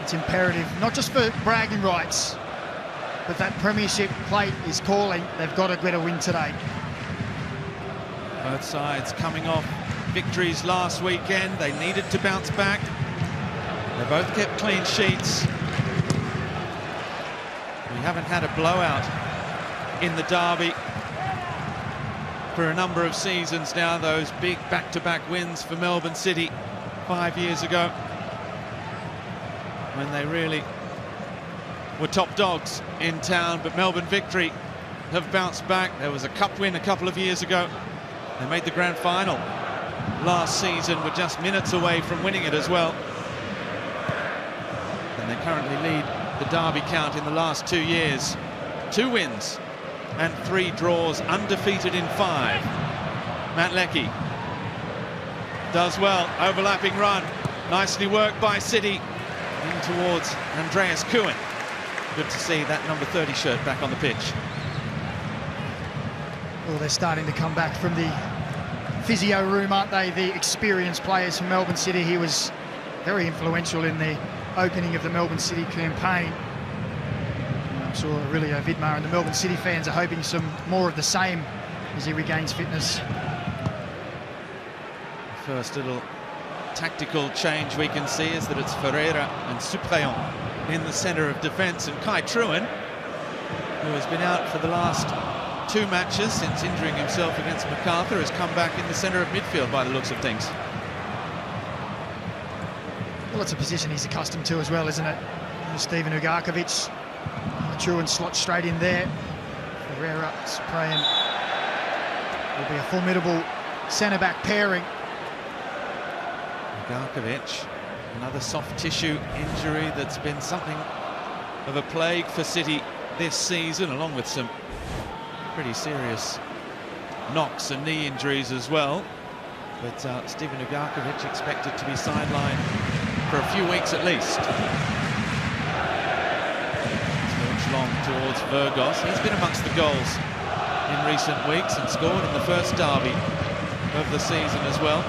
It's imperative, not just for bragging rights, but that premiership plate is calling. They've got to get a win today. Both sides coming off victories last weekend. They needed to bounce back. They both kept clean sheets. We haven't had a blowout in the derby for a number of seasons now. Those big back-to-back wins for Melbourne City 5 years ago, when they really were top dogs in town. But Melbourne Victory have bounced back. There was a cup win a couple of years ago. They made the grand final last season, were just minutes away from winning it as well. And they currently lead the derby count in the last 2 years. 2 wins and 3 draws, undefeated in 5. Matt Leckie does well, overlapping run. Nicely worked by City in towards Andreas Kuhn. Good to see that number 30 shirt back on the pitch. Well, they're starting to come back from the physio room, aren't they? The experienced players from Melbourne City. He was very influential in the opening of the Melbourne City campaign. And I'm sure Aurelio Vidmar and the Melbourne City fans are hoping some more of the same as he regains fitness. First little tactical change we can see is that it's Ferreira and Supréant in the centre of defence, and Kai Truan, who has been out for the last 2 matches since injuring himself against MacArthur, has come back in the centre of midfield by the looks of things. Well, it's a position he's accustomed to as well, isn't it? Steven Ugarkovic, Truan slots straight in there. Ferreira, Supréant will be a formidable centre-back pairing. Ugarkovic, another soft tissue injury that's been something of a plague for City this season, along with some pretty serious knocks and knee injuries as well. But Steven Ugarkovic expected to be sidelined for a few weeks at least. It's long towards Burgos. He's been amongst the goals in recent weeks and scored in the first derby of the season as well.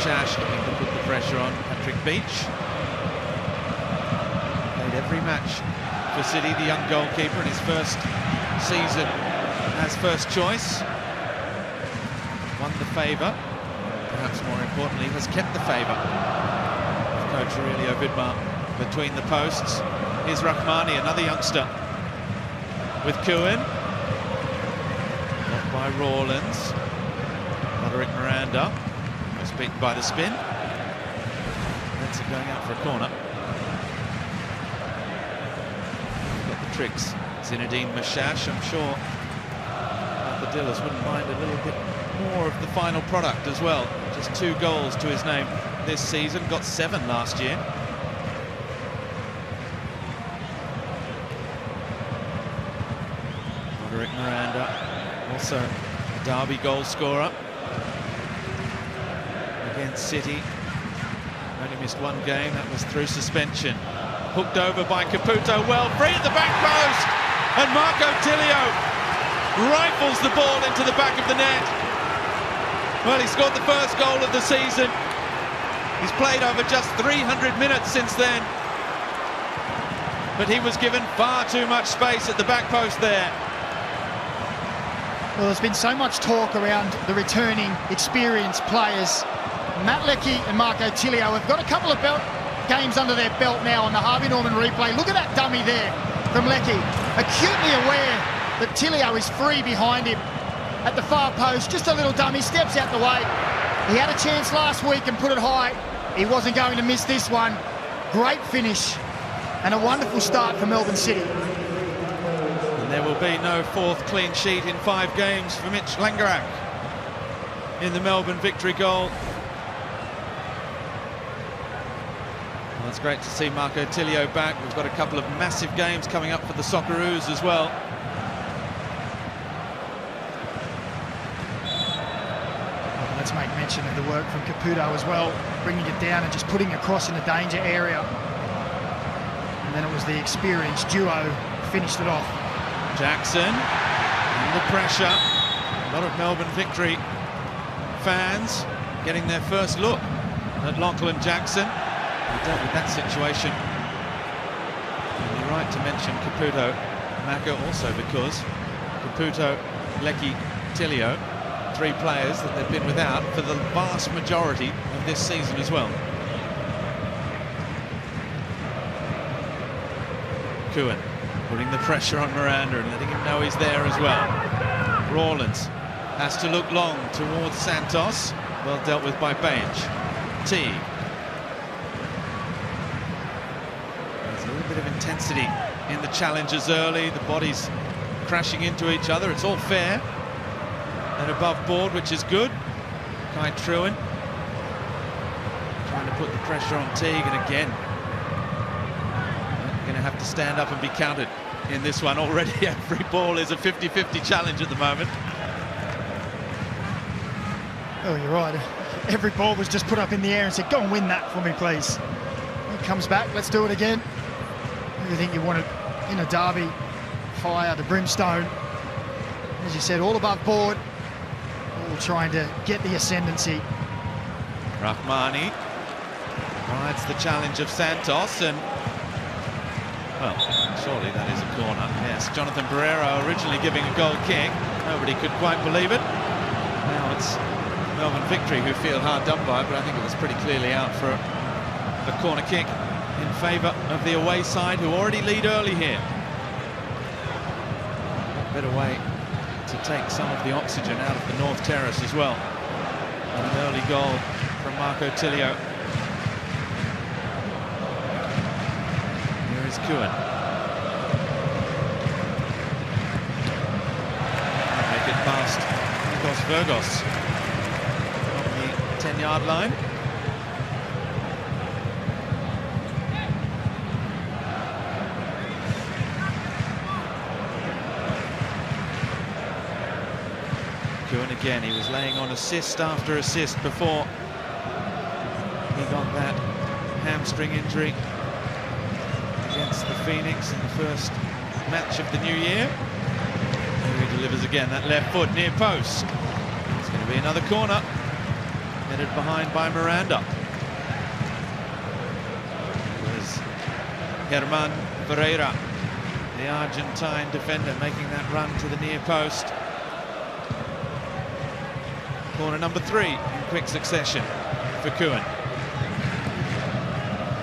Shash looking to put the pressure on Patrick Beach. Played every match for City, the young goalkeeper, in his first season as first choice. Won the favour, perhaps more importantly, has kept the favour of coach Aurelio Vidmar between the posts. Here's Rahmani, another youngster, with Kuhn. Blocked by Rawlins. Roderick Miranda. Beaten by the spin. That's it going out for a corner. Got the tricks. Zinedine Mashash, I'm sure the Dillas wouldn't mind a little bit more of the final product as well. Just 2 goals to his name this season, got 7 last year. Roderick Miranda, also a derby goal scorer against City. Only missed 1 game, that was through suspension. Hooked over by Caputo, well free at the back post, and Marco Tilio rifles the ball into the back of the net. Well, he scored the first goal of the season. He's played over just 300 minutes since then, but he was given far too much space at the back post there. Well, there's been so much talk around the returning experienced players. Matt Leckie and Marco Tilio have got a couple of games under their belt now on the Harvey Norman replay. Look at that dummy there from Leckie. Acutely aware that Tilio is free behind him at the far post. Just a little dummy, steps out the way. He had a chance last week and put it high. He wasn't going to miss this one. Great finish and a wonderful start for Melbourne City. And there will be no 4th clean sheet in 5 games for Mitch Langerak in the Melbourne Victory goal. Well, it's great to see Marco Tilio back. We've got a couple of massive games coming up for the Socceroos as well. Well, let's make mention of the work from Caputo as well, bringing it down and just putting it across in the danger area. And then it was the experienced duo who finished it off. Jackson under pressure. A lot of Melbourne Victory fans getting their first look at Lachlan Jackson. He dealt with that situation. And you're right to mention Caputo Mako also, because Caputo, Lecky, Tilio, 3 players that they've been without for the vast majority of this season as well. Kuhn putting the pressure on Miranda and letting him know he's there as well. Rawlins has to look long towards Santos. Well dealt with by Bench. Teague. There's a little bit of intensity in the challenges early. The bodies crashing into each other. It's all fair and above board, which is good. Kai Trewin trying to put the pressure on Teague, and again going to have to stand up and be counted in this one. Already every ball is a 50-50 challenge at the moment. Oh, you're right. Every ball was just put up in the air and said, go and win that for me, please. He comes back, let's do it again. Everything you wanted in a derby. Fire, the brimstone. As you said, all above board. All trying to get the ascendancy. Rahmani rides the challenge of Santos, and well, surely that is a corner. Yes, Jonathan Barrero originally giving a goal kick. Nobody could quite believe it. Now it's Melbourne Victory who feel hard done by, but I think it was pretty clearly out for a corner kick in favour of the away side, who already lead early here. A better way to take some of the oxygen out of the North Terrace as well. And an early goal from Marco Tilio. Here is Kuhn. Make it past Virgos on the 10-yard line. Kuhn again, he was laying on assist after assist before he got that hamstring injury against the Phoenix in the first match of the new year. Here he delivers again, that left foot near post. It's going to be another corner, headed behind by Miranda. There's Germán Ferreira, the Argentine defender, making that run to the near post. Corner number 3 in quick succession for Kuhn.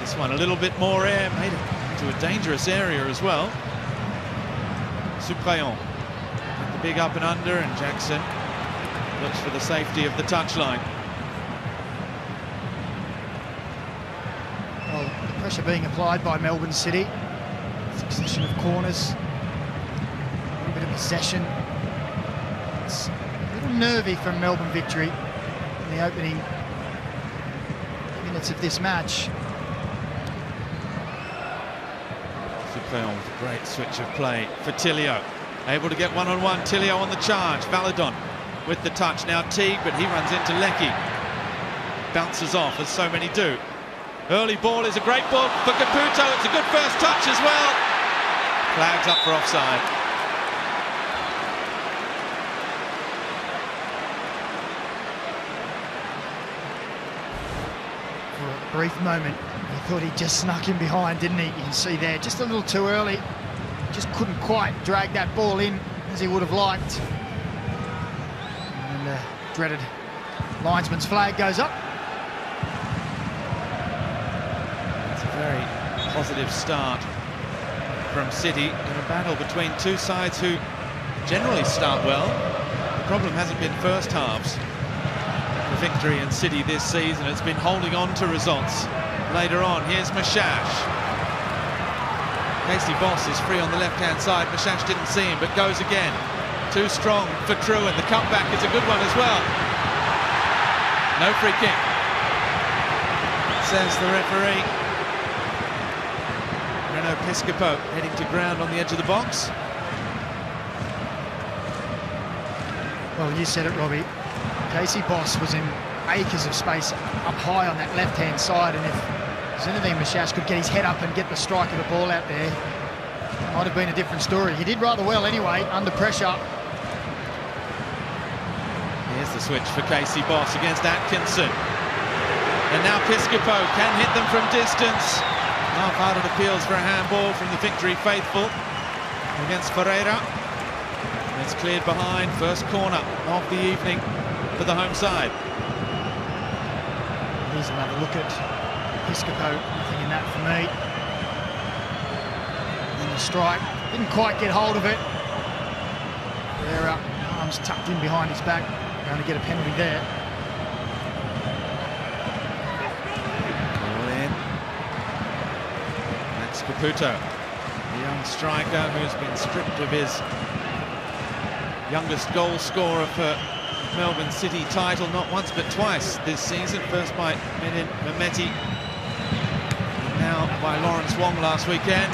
This one a little bit more air, made it into a dangerous area as well. Suprayon with the big up and under, and Jackson looks for the safety of the touchline. Well, the pressure being applied by Melbourne City. Succession of corners. A little bit of possession. It's a little nervy from Melbourne Victory in the opening minutes of this match. Suprayon with a great switch of play for Tilio. Able to get one-on-one. Tilio on the charge. Valadon with the touch. Now Teague, but he runs into Lecky. Bounces off, as so many do. Early ball is a great ball for Caputo. It's a good first touch as well. Flags up for offside. For a brief moment, he thought he just snuck in behind, didn't he? You can see there, just a little too early. Just couldn't quite drag that ball in as he would have liked. And the dreaded linesman's flag goes up. It's a very positive start from City in a battle between two sides who generally start well. The problem hasn't been first halves for Victory and City this season. It's been holding on to results later on. Here's Mashash. Casey Boss is free on the left-hand side. Mashash didn't see him, but goes again. Too strong for Trewin. The cutback is a good one as well. No free kick, says the referee. Reno Piscopo heading to ground on the edge of the box. Well, you said it, Robbie. Casey Boss was in acres of space up high on that left-hand side, and if there's anything Mashash could get his head up and get the strike of the ball out there, it might have been a different story. He did rather well anyway, under pressure. Here's the switch for Casey Boss against Atkinson. And now Piscopo can hit them from distance. Half-hearted appeals for a handball from the Victory faithful against Ferreira. It's cleared behind. First corner of the evening for the home side. Here's another look at Piscopo. Nothing in that for me. And the strike. Didn't quite get hold of it. Ferreira, arms tucked in behind his back. Going to get a penalty there. Ball in. That's Caputo, the young striker who's been stripped of his youngest goal scorer for Melbourne City title, not once but twice this season. First by Medin Mehmeti, and now by Lawrence Wong last weekend.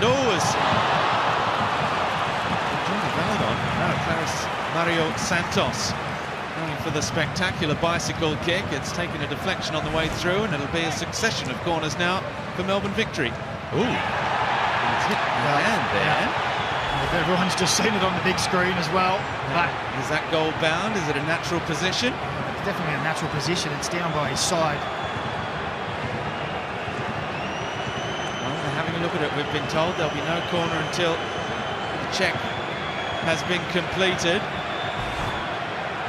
Claris Mario Santos going for the spectacular bicycle kick. It's taken a deflection on the way through, and it'll be a succession of corners now for Melbourne Victory. Ooh, it's hit the hand there. Everyone's just seen it on the big screen as well. But is that goal bound? Is it a natural position? It's definitely a natural position. It's down by his side. Well, they're having a look at it. We've been told there'll be no corner until the check has been completed.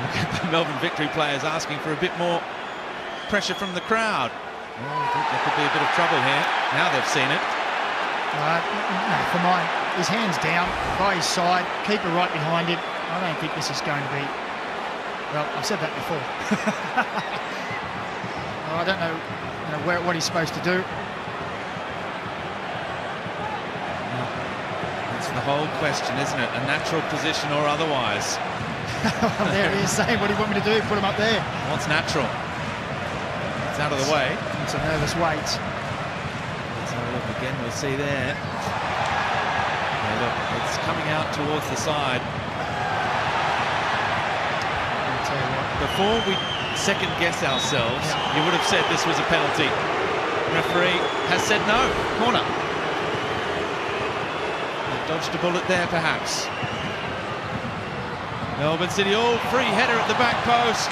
Look at the Melbourne Victory players asking for a bit more pressure from the crowd. Oh, I think there could be a bit of trouble here. Now they've seen it. No, for mine, his hand's down by his side, keeper right behind him. I don't think this is going to be... Well, I've said that before. Well, I don't know, what he's supposed to do. That's the whole question, isn't it? A natural position or otherwise? Well, there he is saying, what do you want me to do? Put him up there. What's natural? It's out of the way. It's a nervous wait. Look again, we'll see there. Yeah, look, it's coming out towards the side. I'll tell you what. Before we second guess ourselves, you would have said this was a penalty. The referee has said no, corner. They've dodged a bullet there, perhaps. Melbourne City, free header at the back post.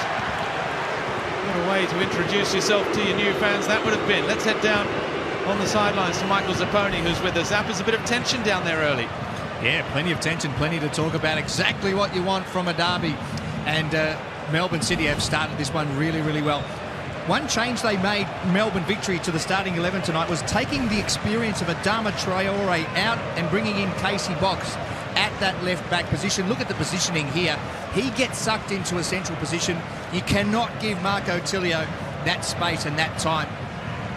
What a way to introduce yourself to your new fans that would have been. Let's head down on the sidelines to Michael Zapponi, who's with us. Zap, there's a bit of tension down there early. Yeah, plenty of tension, plenty to talk about. Exactly what you want from a derby. And Melbourne City have started this one really, really well. One change they made, Melbourne Victory, to the starting 11 tonight was taking the experience of Adama Traore out and bringing in Casey Box at that left-back position. Look at the positioning here. He gets sucked into a central position. You cannot give Marco Tilio that space and that time.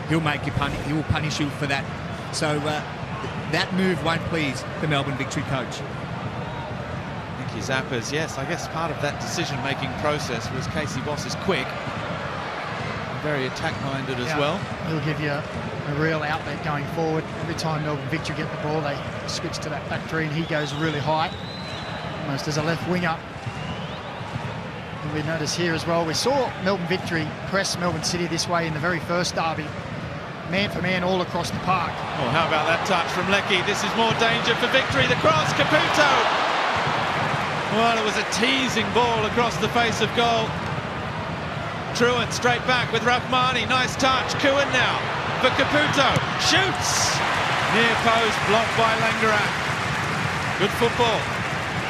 He'll make you punish. He will punish you for that. So that move won't please the Melbourne Victory coach. Thank you, Zappers. Yes, I guess part of that decision-making process was Casey Boss is quick, very attack-minded as well. He'll give you a real outlet going forward. Every time Melbourne Victory get the ball, they switch to that back three, and he goes really high, almost as a left winger. And we notice here as well, we saw Melbourne Victory press Melbourne City this way in the very first derby. Man for man all across the park. Oh, how about that touch from Leckie? This is more danger for Victory. The cross, Caputo! Well, it was a teasing ball across the face of goal. Truant straight back with Rahmani. Nice touch. Kuhn now for Caputo. Shoots! Near post, blocked by Langerak. Good football.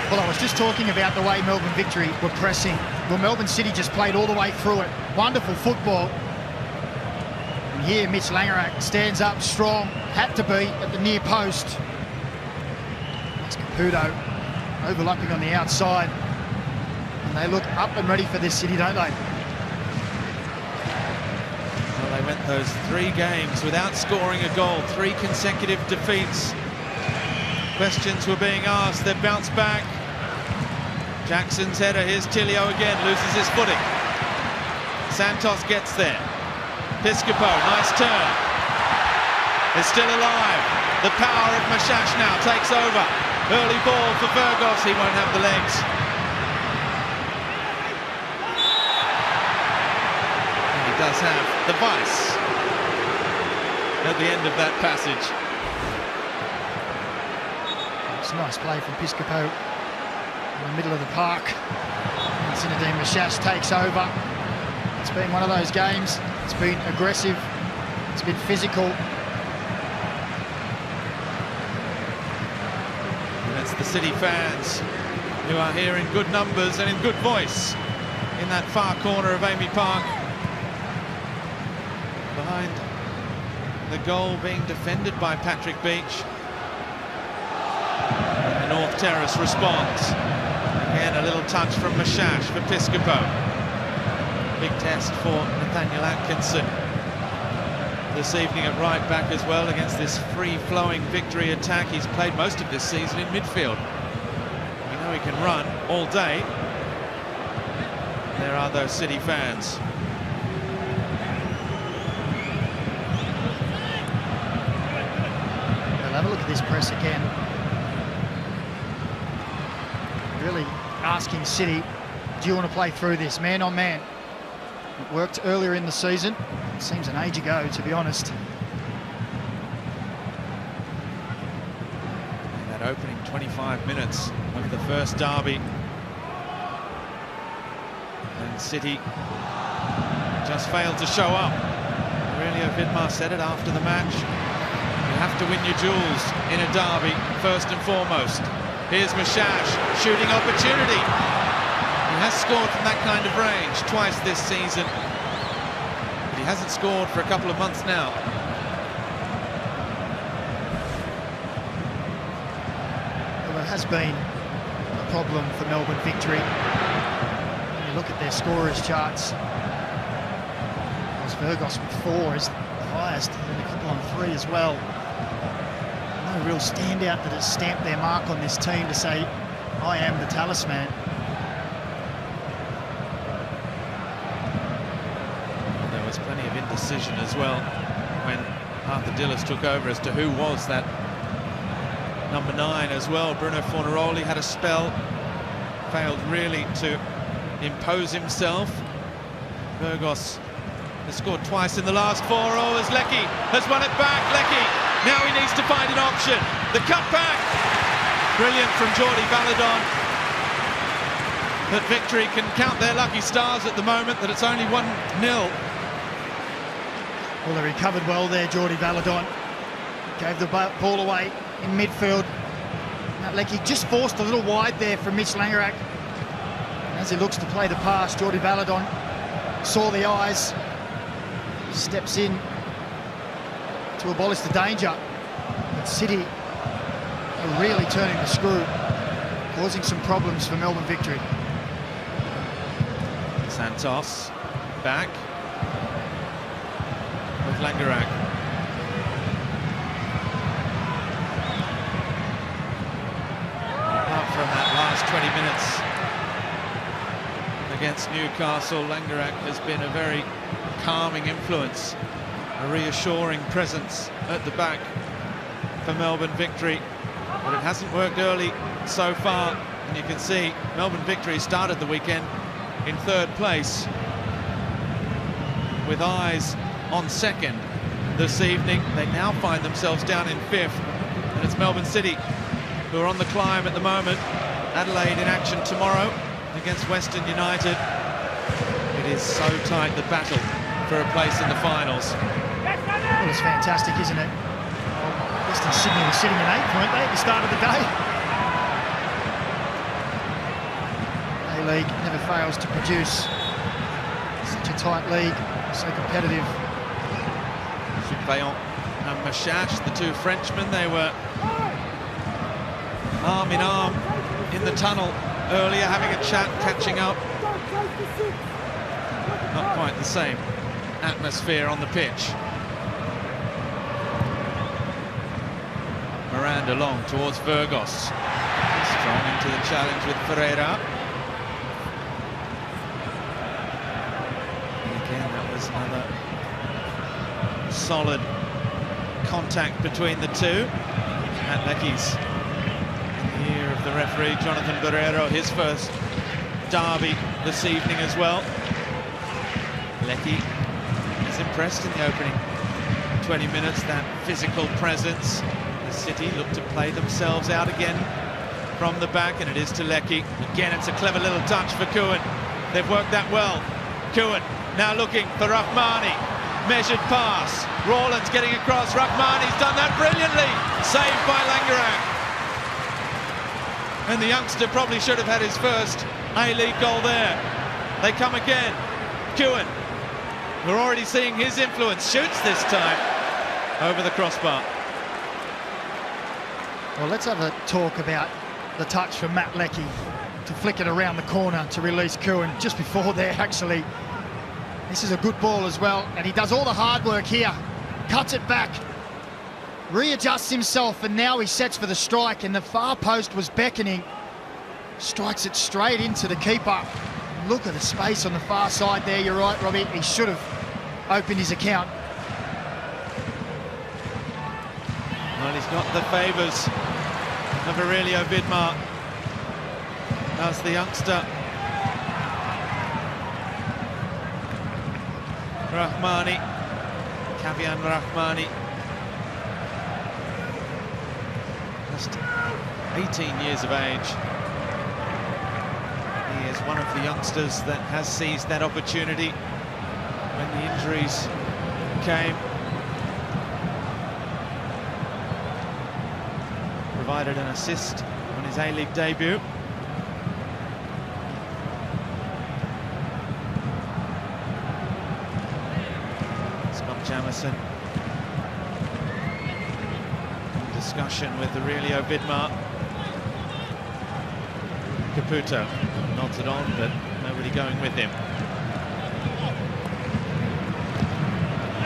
Well, I was just talking about the way Melbourne Victory were pressing. Well, Melbourne City just played all the way through it. Wonderful football. And here, Mitch Langerak stands up strong. Had to be at the near post. That's Caputo overlapping on the outside. And they look up and ready for this City, don't they? Well, they went those 3 games without scoring a goal. 3 consecutive defeats. Questions were being asked. They've bounced back. Jackson's header. Here's Tilio again. Loses his footing. Santos gets there. Piscopo, nice turn. Is still alive. The power of Mashash now takes over. Early ball for Burgos. He won't have the legs. And he does have the vice at the end of that passage. It's a nice play from Piscopo in the middle of the park. And Zinedine Mashash takes over. It's been one of those games. It's been aggressive. It's been physical. And it's the City fans who are here in good numbers and in good voice in that far corner of Amy Park. Behind the goal being defended by Patrick Beach. And the North Terrace responds. Again, a little touch from Mashash for Piscopo. Big test for Nathaniel Atkinson this evening at right back as well against this free-flowing Victory attack. He's played most of this season in midfield. We know he can run all day. There are those City fans. Well, have a look at this press again. Really asking City, do you want to play through this man on man? It worked earlier in the season. It seems an age ago, to be honest. That opening 25 minutes of the first derby. And City just failed to show up. Aurelio Vidmar said it after the match. You have to win your duels in a derby, first and foremost. Here's Mashash, shooting opportunity. He has scored from that kind of range twice this season, but he hasn't scored for a couple of months now. Well, it has been a problem for Melbourne Victory. When you look at their scorers charts, Virgos with 4 is the highest, and a couple on 3 as well. No real standout that has stamped their mark on this team to say, I am the talisman. There was plenty of indecision as well when Arthur Dillis took over as to who was that number 9 as well. Bruno Fornaroli had a spell, failed really to impose himself. Virgos has scored twice in the last 4. Oh, as Leckie has won it back. Leckie, now he needs to find an option. The cutback, brilliant from Jordi Baladon. But Victory can count their lucky stars at the moment that it's only 1-0. Well, they recovered well there, Jordi Baladon. Gave the ball away in midfield. Leckie just forced a little wide there from Mitch Langerak. As he looks to play the pass, Jordi Baladon saw the eyes, steps in to abolish the danger. But City are really turning the screw, causing some problems for Melbourne Victory. Santos back with Langerak. Apart from that last 20 minutes against Newcastle, Langerak has been a very calming influence, a reassuring presence at the back for Melbourne Victory, but it hasn't worked early so far, and you can see Melbourne Victory started the weekend in 3rd place with eyes on 2nd this evening. They now find themselves down in 5th, and it's Melbourne City who are on the climb at the moment. Adelaide in action tomorrow against Western United. It is so tight, the battle for a place in the finals. Well, it's fantastic, isn't it? Western Sydney was sitting in 8th, weren't they, at the start of the day? A-League never fails to produce such a tight league, so competitive. Vaillant and Mashash, the 2 Frenchmen, they were arm in arm in the tunnel earlier, having a chat, catching up. Not quite the same atmosphere on the pitch. Miranda long towards Virgos. Strong into the challenge with Ferreira. And again, that was another solid contact between the two. Matt Leckie's in the ear of the referee, Jonathan Barrero, his first derby this evening as well. Leckie is impressed in the opening 20 minutes, that physical presence. The City look to play themselves out again from the back, and it is to Leckie. Again, it's a clever little touch for Kuhn. They've worked that well. Kuhn now looking for Rahmani. Measured pass. Rawlins getting across. Rahmani's done that brilliantly. Saved by Langerak. And the youngster probably should have had his first A-League goal there. They come again. Cohen. We're already seeing his influence. Shoots this time over the crossbar. Well, let's have a talk about the touch from Matt Leckie to flick it around the corner to release Cohen just before there, actually. This is a good ball as well, and he does all the hard work here. Cuts it back, readjusts himself, and now he sets for the strike, and the far post was beckoning. Strikes it straight into the keeper. Look at the space on the far side there. You're right, Robbie. He should have opened his account. Well, he's got the favours of Aurelio Vidmar. That's the youngster. Rahmani, Kavian Rahmani. Just 18 years of age. He is one of the youngsters that has seized that opportunity when the injuries came. Provided an assist on his A-League debut. Scott Jamieson in discussion with Aurelio Vidmar. Caputo nods it on, but nobody going with him.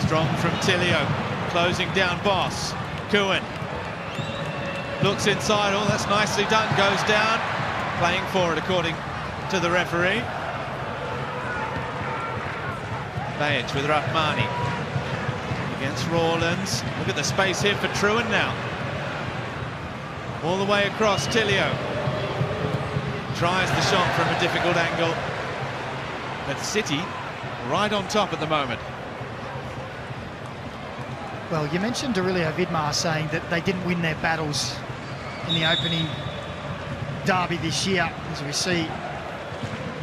Strong from Tilio, closing down Boss. Cohen looks inside. Oh, that's nicely done. Goes down. Playing for it, according to the referee. Bajic with Rahmani against Rawlins. Look at the space here for Trewin now. All the way across. Tilio tries the shot from a difficult angle, but City right on top at the moment. Well, you mentioned Aurelio Vidmar saying that they didn't win their battles in the opening derby this year, as we see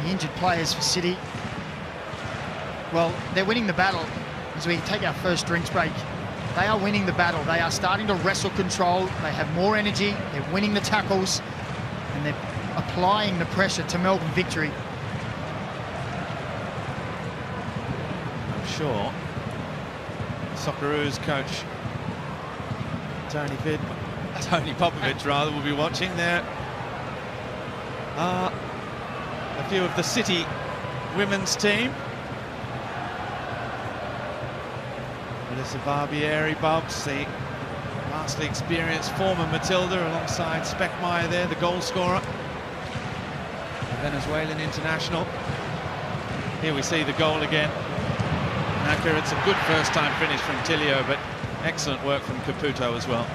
the injured players for City. Well, they're winning the battle. As we take our first drinks break, they are winning the battle. They are starting to wrestle control. They have more energy. They're winning the tackles, and they're applying the pressure to Melbourne Victory. I'm sure Socceroos coach Tony Popovic rather will be watching. There are a few of the City women's team. Melissa Barbieri, Bubs, the vastly experienced former Matilda, alongside Speckmeyer there, the goal scorer, the Venezuelan international. Here we see the goal again. It's a good first-time finish from Tilio, but excellent work from Caputo as well.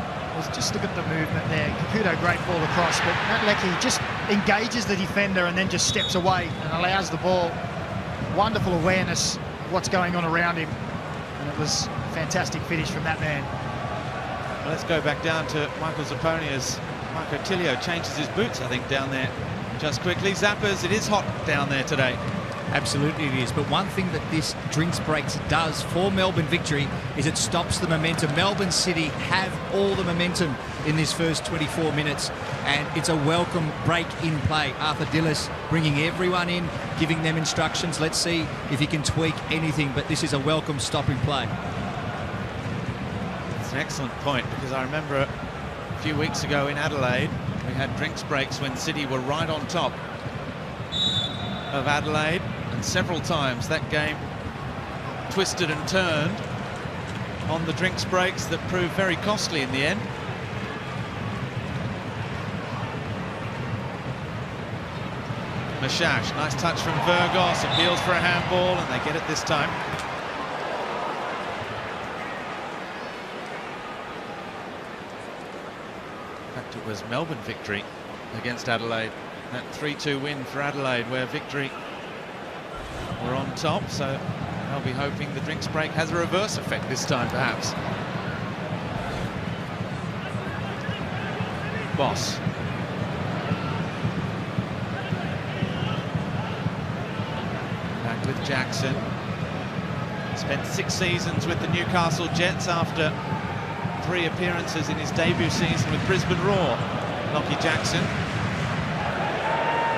Just look at the movement there. Caputo, great ball across, but Matt Leckie just engages the defender and then just steps away and allows the ball. Wonderful awareness of what's going on around him, and it was a fantastic finish from that man. Well, let's go back down to Michael Zapponi as Marco Tilio changes his boots, I think, down there. Just quickly, Zappers, it is hot down there today. Absolutely it is, but one thing that this drinks breaks does for Melbourne Victory is it stops the momentum. Melbourne City have all the momentum in this first 24 minutes, and it's a welcome break in play. Arthur Dillis bringing everyone in, giving them instructions. Let's see if he can tweak anything, but this is a welcome stop in play. It's an excellent point, because I remember a few weeks ago in Adelaide, we had drinks breaks when City were right on top of Adelaide, and several times that game twisted and turned on the drinks breaks that proved very costly in the end. Mashash, nice touch from Virgos, appeals for a handball, and they get it this time. In fact, it was Melbourne Victory against Adelaide. That 3-2 win for Adelaide, where Victory were on top, so they'll be hoping the drinks break has a reverse effect this time, perhaps. Boss. Back with Jackson. Spent 6 seasons with the Newcastle Jets after 3 appearances in his debut season with Brisbane Roar. Lockie Jackson,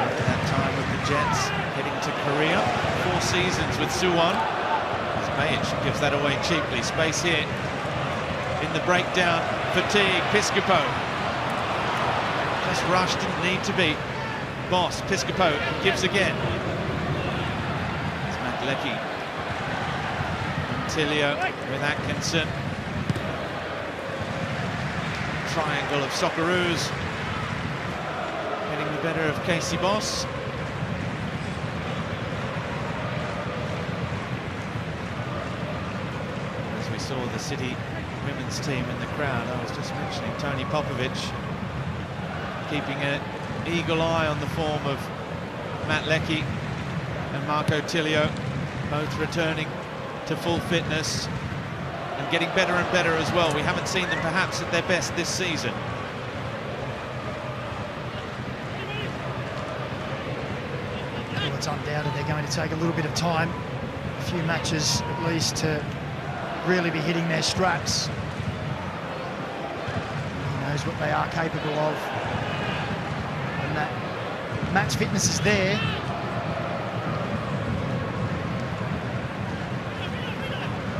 after that time with the Jets, heading to Korea. 4 seasons with Suwon. As Bajic gives that away cheaply. Space here in the breakdown. Fatigue. Piscopo. Just rushed, didn't need to be. Boss. Piscopo gives again. It's Matt Leckie. Tilio with Atkinson. Triangle of Socceroos getting the better of Casey Boss. As we saw the City women's team in the crowd, I was just mentioning Tony Popovic keeping an eagle eye on the form of Matt Leckie and Marco Tilio, both returning to full fitness and getting better and better as well. We haven't seen them perhaps at their best this season. Well, it's undoubted they're going to take a little bit of time, a few matches at least, to really be hitting their straps. He knows what they are capable of, and that Matt's fitness is there.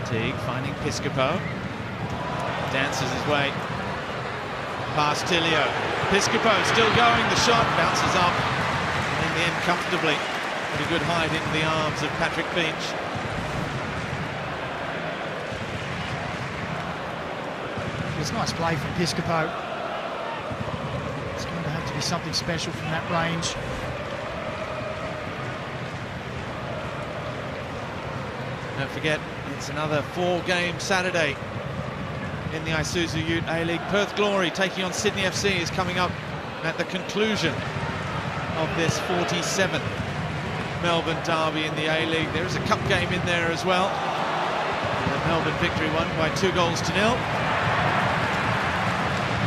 Teague finding Piscopo, dances his way past Tilio. Piscopo still going, the shot bounces up, and in the end comfortably. Pretty good hide into the arms of Patrick Beach. It's nice play from Piscopo. It's going to have to be something special from that range. Don't forget, it's another 4-game Saturday in the Isuzu UTE A-League. Perth Glory taking on Sydney FC is coming up at the conclusion of this 47th Melbourne derby in the A-League. There is a cup game in there as well. The Melbourne victory won by 2-0.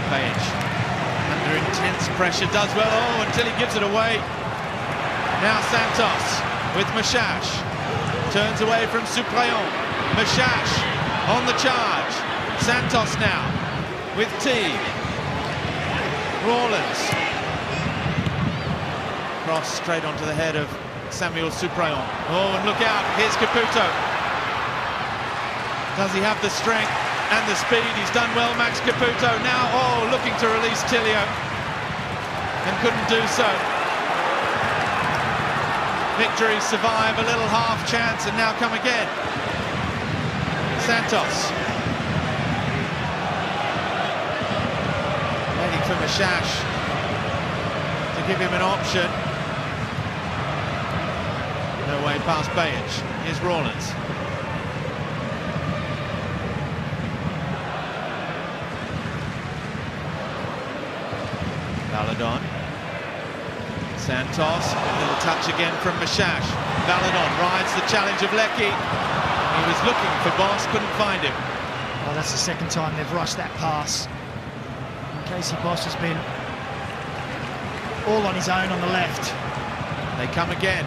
Bajic under intense pressure, does well, until he gives it away. Now Santos with Mashash. Turns away from Suprayon. Mashash on the charge. Santos now with Teague. Rawlins. Cross straight onto the head of Samuel Suprayon. Oh, and look out, here's Caputo. Does he have the strength and the speed? He's done well, Max Caputo. Now, looking to release Tilio and couldn't do so. Victory, survive, a little half chance, and now come again. Santos. Waiting for Mashash to give him an option. No way past Bajic. Here's Rawlins. Baladon. Santos, a little touch again from Mashash. Baladon rides the challenge of Leckie. He was looking for Boss, couldn't find him. Well, that's the second time they've rushed that pass. And Casey Boss has been all on his own on the left. They come again.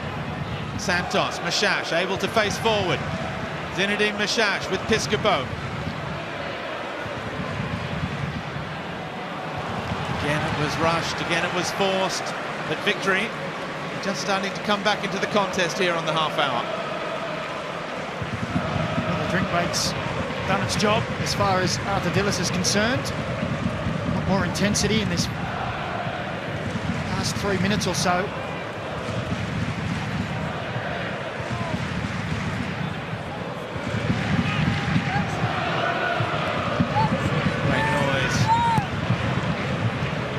Santos, Mashash able to face forward. Zinedine Mashash with Piscopo. Again it was rushed, again it was forced. But victory just starting to come back into the contest here on the half hour. Well, the drink break's done its job as far as Arthur Dillis is concerned. A lot more intensity in this past 3 minutes or so. Great noise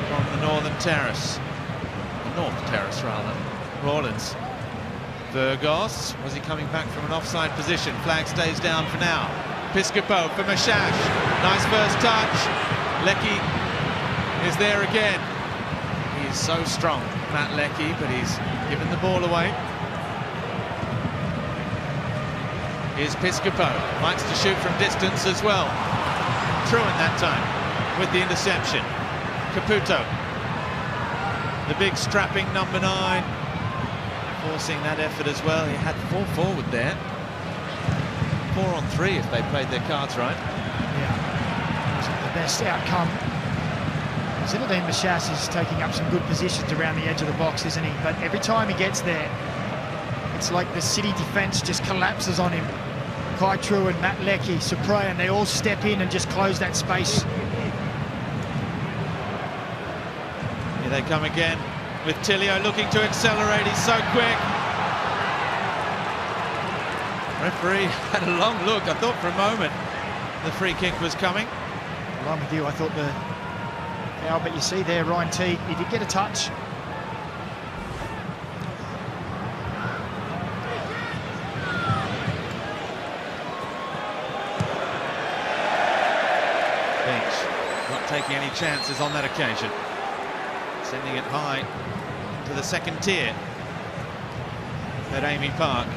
from the northern terrace. North terrace rather. Rawlins. Burgos. Was he coming back from an offside position? Flag stays down for now. Piscopo for Mashash. Nice first touch. Leckie is there again. He is so strong, Matt Leckie, but he's given the ball away. Here's Piscopo. Likes to shoot from distance as well. Truant that time with the interception. Caputo. The big strapping number 9, forcing that effort as well. He had 4 forward there. 4-on-3 if they played their cards right. Yeah, wasn't the best outcome. Zinedine Mashash is taking up some good positions around the edge of the box, isn't he? But every time he gets there, it's like the City defence just collapses on him. Kai True and Matt Leckie, Suprayan, they all step in and just close that space. Here they come again with Tilio looking to accelerate. He's so quick. Referee had a long look. I thought for a moment the free kick was coming. Along with you, I thought the foul, but you see there, Ryan Teague, he did get a touch. Finch not taking any chances on that occasion. Sending it high to the second tier at Amy Park.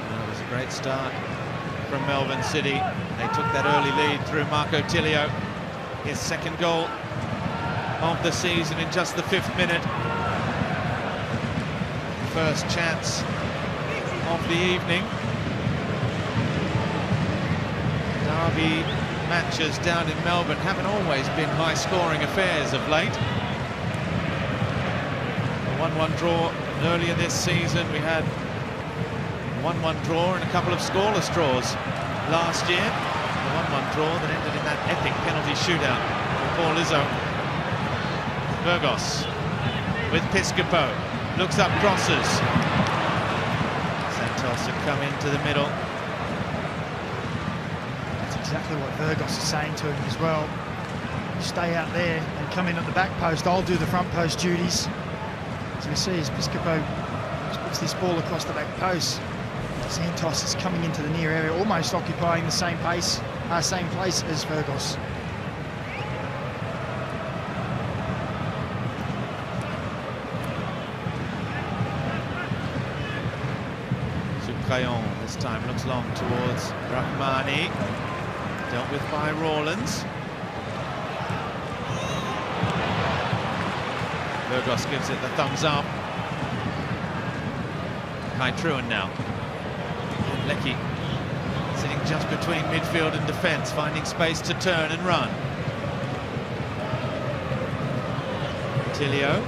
That was a great start from Melbourne City. They took that early lead through Marco Tilio. His second goal of the season in just the 5th minute. First chance of the evening. Derby matches down in Melbourne haven't always been high-scoring affairs of late. A 1-1 draw earlier this season. We had a 1-1 draw and a couple of scoreless draws last year. The 1-1 draw that ended in that epic penalty shootout for Paul Izzo. Burgos with Piscopo. Looks up, crosses. Santos have come into the middle. That's exactly what Burgos is saying to him as well. Stay out there and come in at the back post. I'll do the front post duties. As we see, as Piscopo puts this ball across the back post, Santos is coming into the near area, almost occupying the same place as Burgos. Suprayan this time looks long towards Rahmani. Dealt with by Rawlins. Burgos gives it the thumbs up. Kai Truan now. Leckie sitting just between midfield and defence, finding space to turn and run. Tilio.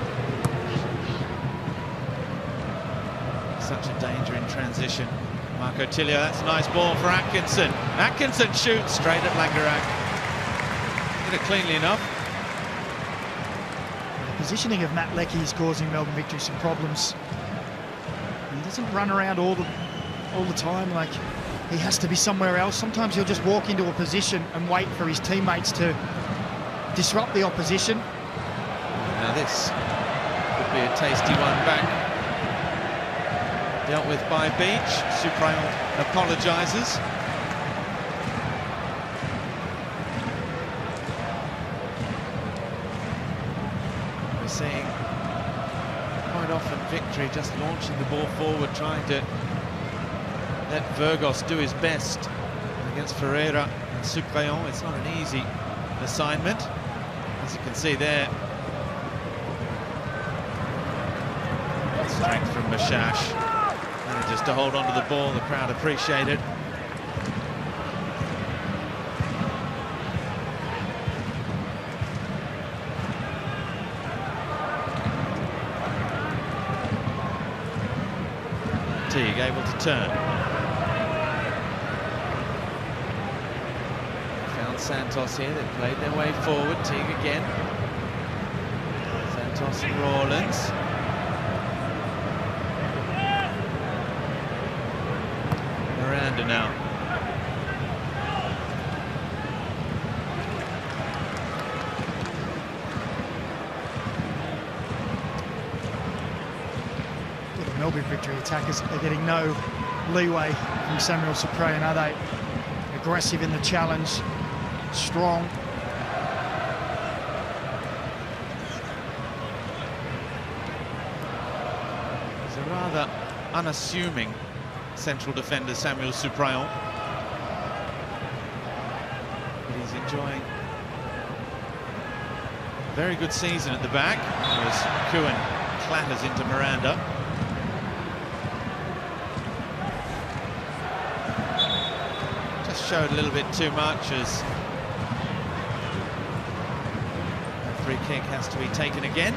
Such a danger in transition. Marco Tilio, that's a nice ball for Atkinson. Atkinson shoots straight at Langerak. Did it cleanly enough. The positioning of Matt Leckie is causing Melbourne Victory some problems. He doesn't run around all the time, like he has to be somewhere else. Sometimes he'll just walk into a position and wait for his teammates to disrupt the opposition. Now this could be a tasty one back. Dealt with by Beach. Suprayan apologises. We're seeing quite often Victory just launching the ball forward, trying to let Burgos do his best against Ferreira and Suprayan. It's not an easy assignment, as you can see there. Strength from Mashash. Just to hold on to the ball, the crowd appreciate it. Teague able to turn. Found Santos here, they played their way forward. Teague again. Santos and Rawlins. Miranda now. The Melbourne Victory attackers are getting no leeway from Samuel Suprayan, are they? Aggressive in the challenge, strong. He's a rather unassuming central defender, Samuel Suprayan. But he's enjoying Very good season at the back as Kuhn clatters into Miranda. Just showed a little bit too much as the free kick has to be taken again.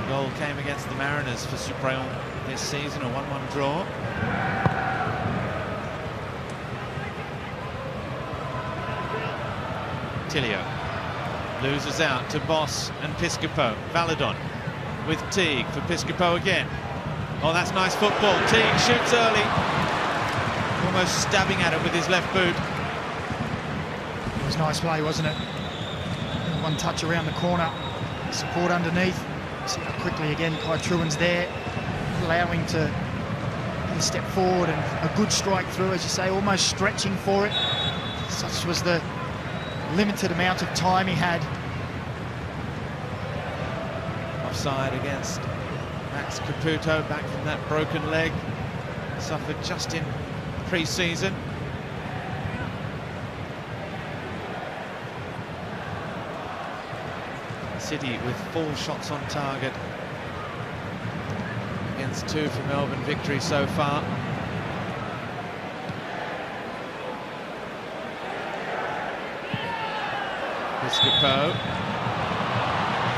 The goal came against the Mariners for Supreon this season, a 1-1 draw. Tilio loses out to Boss and Piscopo. Valadon with Teague for Piscopo again. Oh, that's nice football. Teague shoots early, almost stabbing at it with his left boot. It was nice play, wasn't it? One touch around the corner, support underneath. See how quickly again Kai Truan's there, allowing to get a step forward and a good strike through, as you say, almost stretching for it. Such was the limited amount of time he had. Offside against Max Caputo, back from that broken leg, suffered just in pre-season. City with 4 shots on target against 2 for Melbourne victory so far. Piscopo, a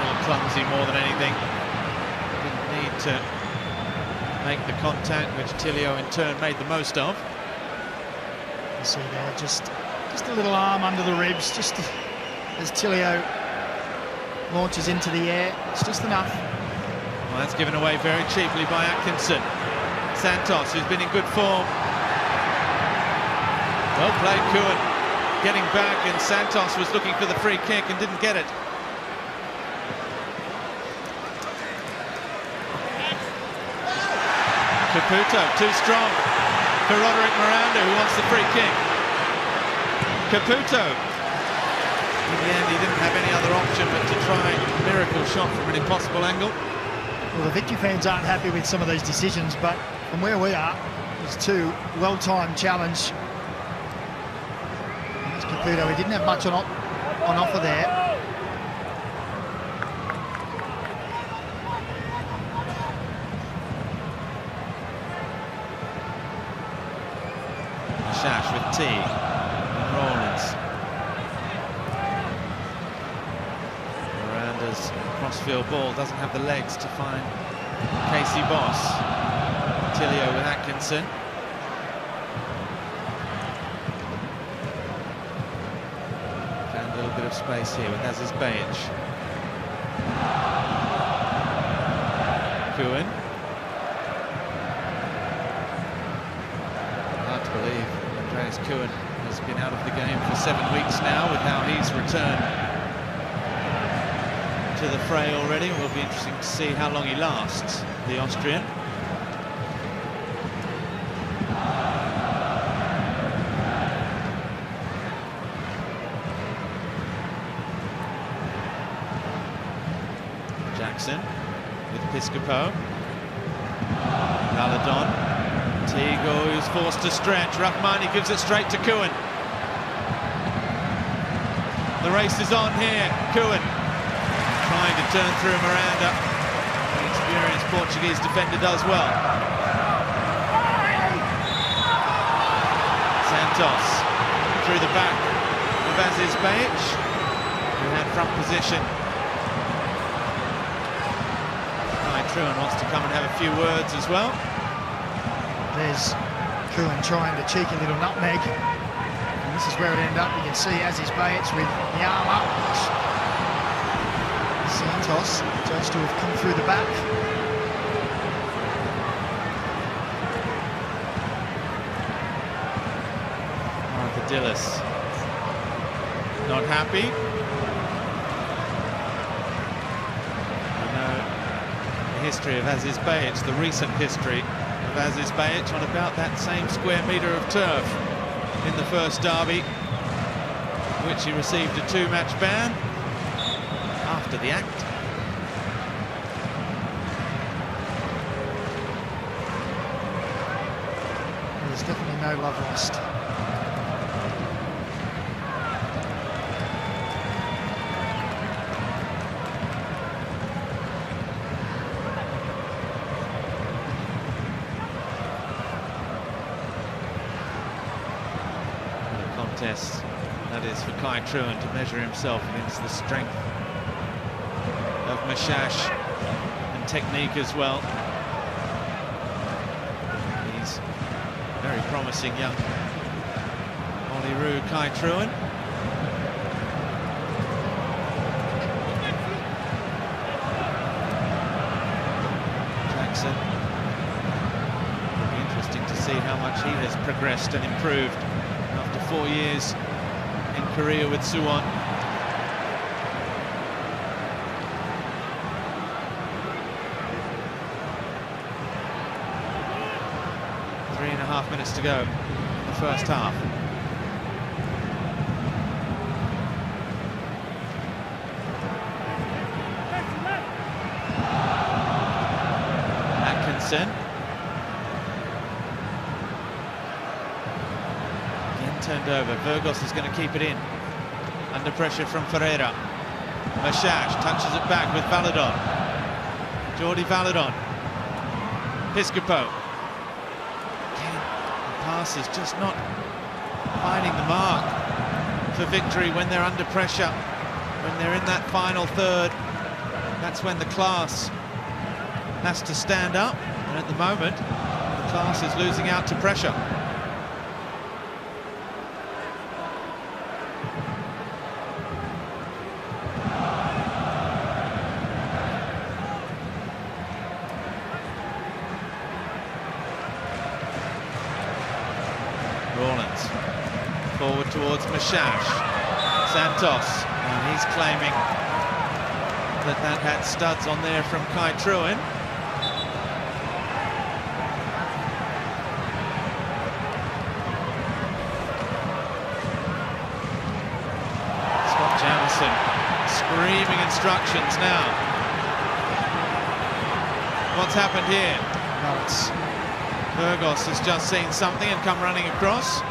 little clumsy more than anything. Didn't need to make the contact, which Tilio in turn made the most of. You see there, just a little arm under the ribs, just as Tilio launches into the air. It's just enough. Well, that's given away very cheaply by Atkinson. Santos, who's been in good form. Well played, Kuhn. Getting back, and Santos was looking for the free kick and didn't get it. Caputo, too strong for Roderick Miranda, who wants the free kick. Caputo. In the end, he didn't have any other option but to try a miracle shot from an impossible angle. Well, the Victory fans aren't happy with some of these decisions, but from where we are, it's 2 well-timed challenge. Caputo, he didn't have much on offer there. Shash with T and Rawlins. Miranda's crossfield ball doesn't have the legs to find Casey Boss. Tilio with Atkinson. Found a little bit of space here with Aziz Bajic. Kuhn. Hard to believe Andreas Kuhn has been out of the game for 7 weeks now, with how he's returned to the fray already. It will be interesting to see how long he lasts, the Austrian. Jackson with Piscopo. Valadon. Tigo, who's forced to stretch. Rahmani gives it straight to Kuhn. The race is on here. Kuhn trying to turn through Miranda. The experienced Portuguese defender does well. Santos through the back of Aziz Bajic, who had front position. Truan wants to come and have a few words as well. There's Kuhn trying to cheeky little nutmeg. And this is where it ended up. You can see Aziz Bajic with the arm up. Santos judged to have come through the back. Arthur Dillis not happy. History of Aziz Bajic, the recent history of Aziz Bajic on about that same square metre of turf in the first derby, which he received a 2-match ban after the act. There's definitely no love lost. test, that is for Kai Truan to measure himself against the strength of Mashash and technique as well. He's very promising young Olyrood Kai Truan. Jackson. It'll be interesting to see how much he has progressed and improved after 4 years in Korea with Suwon. Three and a half minutes to go in the first half. Atkinson. Again turned over. Burgos is going to keep it in. Under pressure from Ferreira. Mashash touches it back with Valadon. Jordi Valadon. Piscopo. Passes just not finding the mark for victory when they're under pressure, when they're in that final third. That's when the class has to stand up, and at the moment the class is losing out to pressure. Forward towards Mashash. Santos, and he's claiming that that had studs on there from Kai Truan. Scott Jamison screaming instructions now. What's happened here? No, it's... Burgos has just seen something and come running across.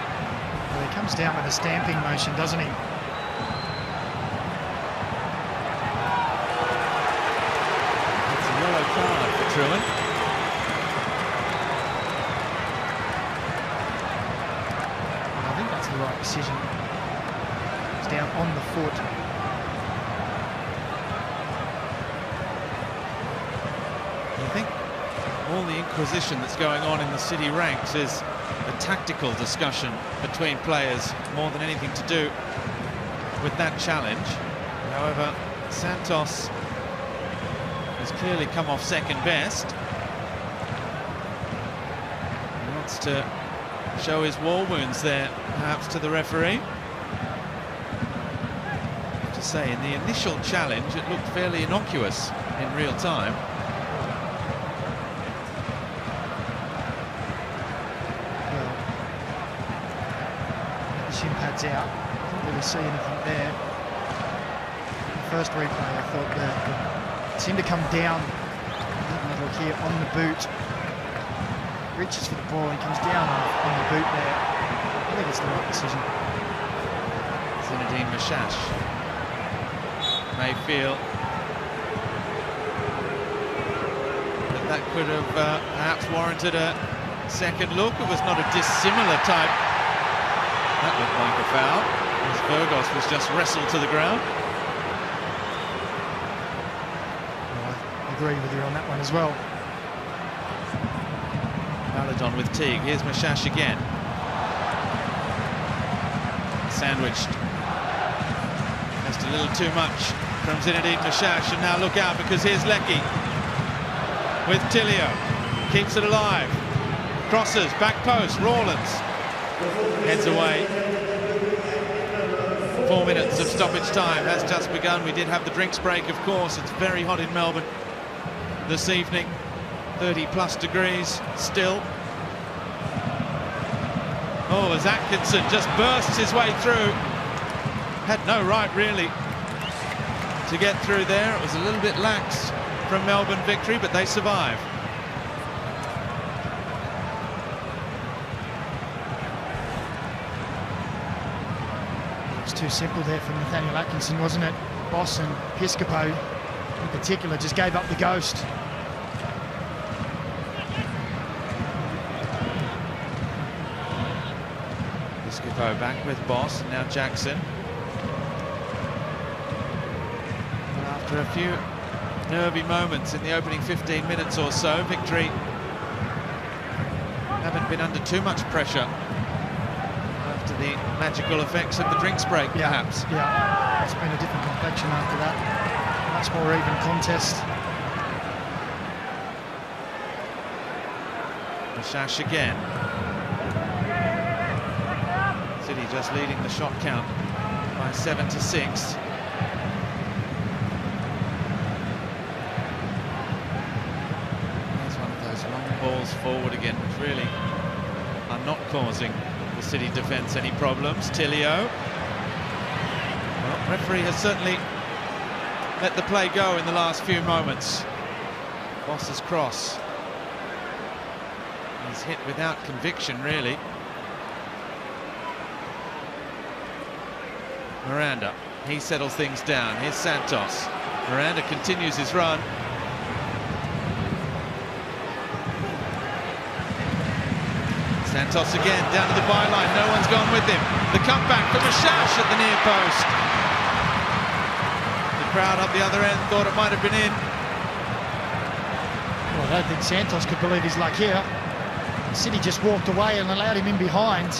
He comes down with a stamping motion, doesn't he? It's a yellow card for Truan. I think that's the right decision. It's down on the foot. I think all the inquisition that's going on in the City ranks is a tactical discussion between players more than anything to do with that challenge. However, Santos has clearly come off second best. He wants to show his war wounds there, perhaps, to the referee. I have to say, in the initial challenge, it looked fairly innocuous in real time. Shin pads out. Didn't really see anything there. The first replay, I thought it seemed to come down. Look here on the boot. Reaches for the ball and comes down on the boot there. I think it's the right decision. Zinedine Mashash may feel that could have perhaps warranted a second look. It was not a dissimilar type. That looked like a foul, as Burgos was just wrestled to the ground. Well, I agree with you on that one as well. Valadon with Teague. Here's Mashash again. Sandwiched. Just a little too much from Zinedine Mashash, and now look out, because here's Leckie with Tilio. Keeps it alive. Crosses, back post, Rawlins. Heads away. 4 minutes of stoppage time has just begun. We did have the drinks break, of course. It's very hot in Melbourne this evening. 30+ degrees still. Oh, as Atkinson just bursts his way through. Had no right, really, to get through there. It was a little bit lax from Melbourne Victory, but they survive. Too simple there from Nathaniel Atkinson, wasn't it? Boss and Piscopo in particular just gave up the ghost. The Skippo back with Boss, and now Jackson. But after a few nervy moments in the opening 15 minutes or so, Victory haven't been under too much pressure after the magical effects of the drinks break, perhaps. Yeah, it's been a different complexion after that. Much more even contest. Mashash again. City just leading the shot count by 7 to 6. There's one of those long balls forward again, which really are not causing the City defence any problems. Tilio. Well, referee has certainly let the play go in the last few moments. Boss's cross. He's hit without conviction, really. Miranda, he settles things down. Here's Santos. Miranda continues his run. Santos again, down to the byline. No one's gone with him. The comeback from Mashash at the near post. The crowd up the other end thought it might have been in. Well, I don't think Santos could believe his luck here. City just walked away and allowed him in behind.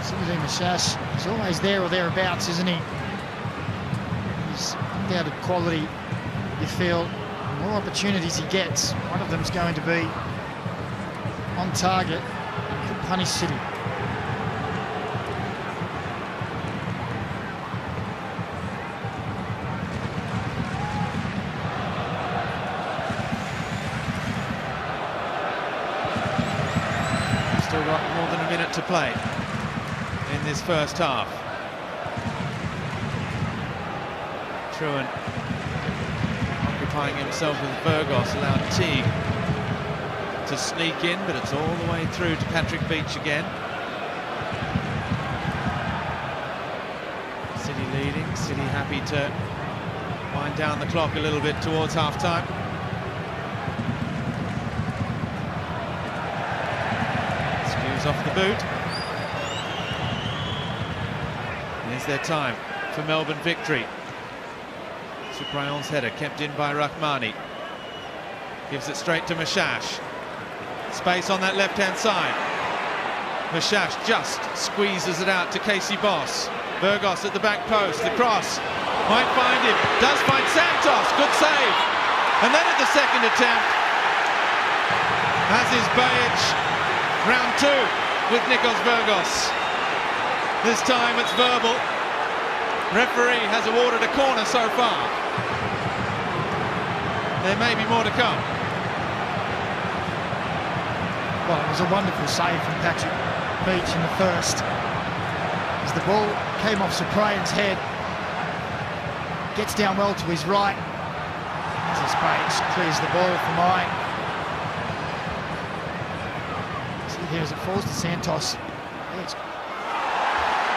Isuzu Mashash is always there or thereabouts, isn't he? He's undoubted quality. You feel the more opportunities he gets, one of them's going to be on target and could punish City. Still got more than a minute to play in this first half. Truan occupying himself with Burgos, allowed Teague to sneak in, but it's all the way through to Patrick Beach again. City leading, City happy to wind down the clock a little bit towards half-time. Skews off the boot. Here's their time for Melbourne Victory. Suprayon's header kept in by Rahmani. Gives it straight to Mashash. Space on that left-hand side. Mashash just squeezes it out to Casey Boss. Burgos at the back post. The cross might find him. Does find Santos. Good save. And then at the second attempt, Aziz Bajic, round 2 with Nikos Burgos. This time it's verbal. Referee has awarded a corner so far. There may be more to come. Well, it was a wonderful save from Patrick Beach in the first. As the ball came off Suprayon's head, gets down well to his right. Aziz Bajic clears the ball from Mine. See here as it falls to Santos.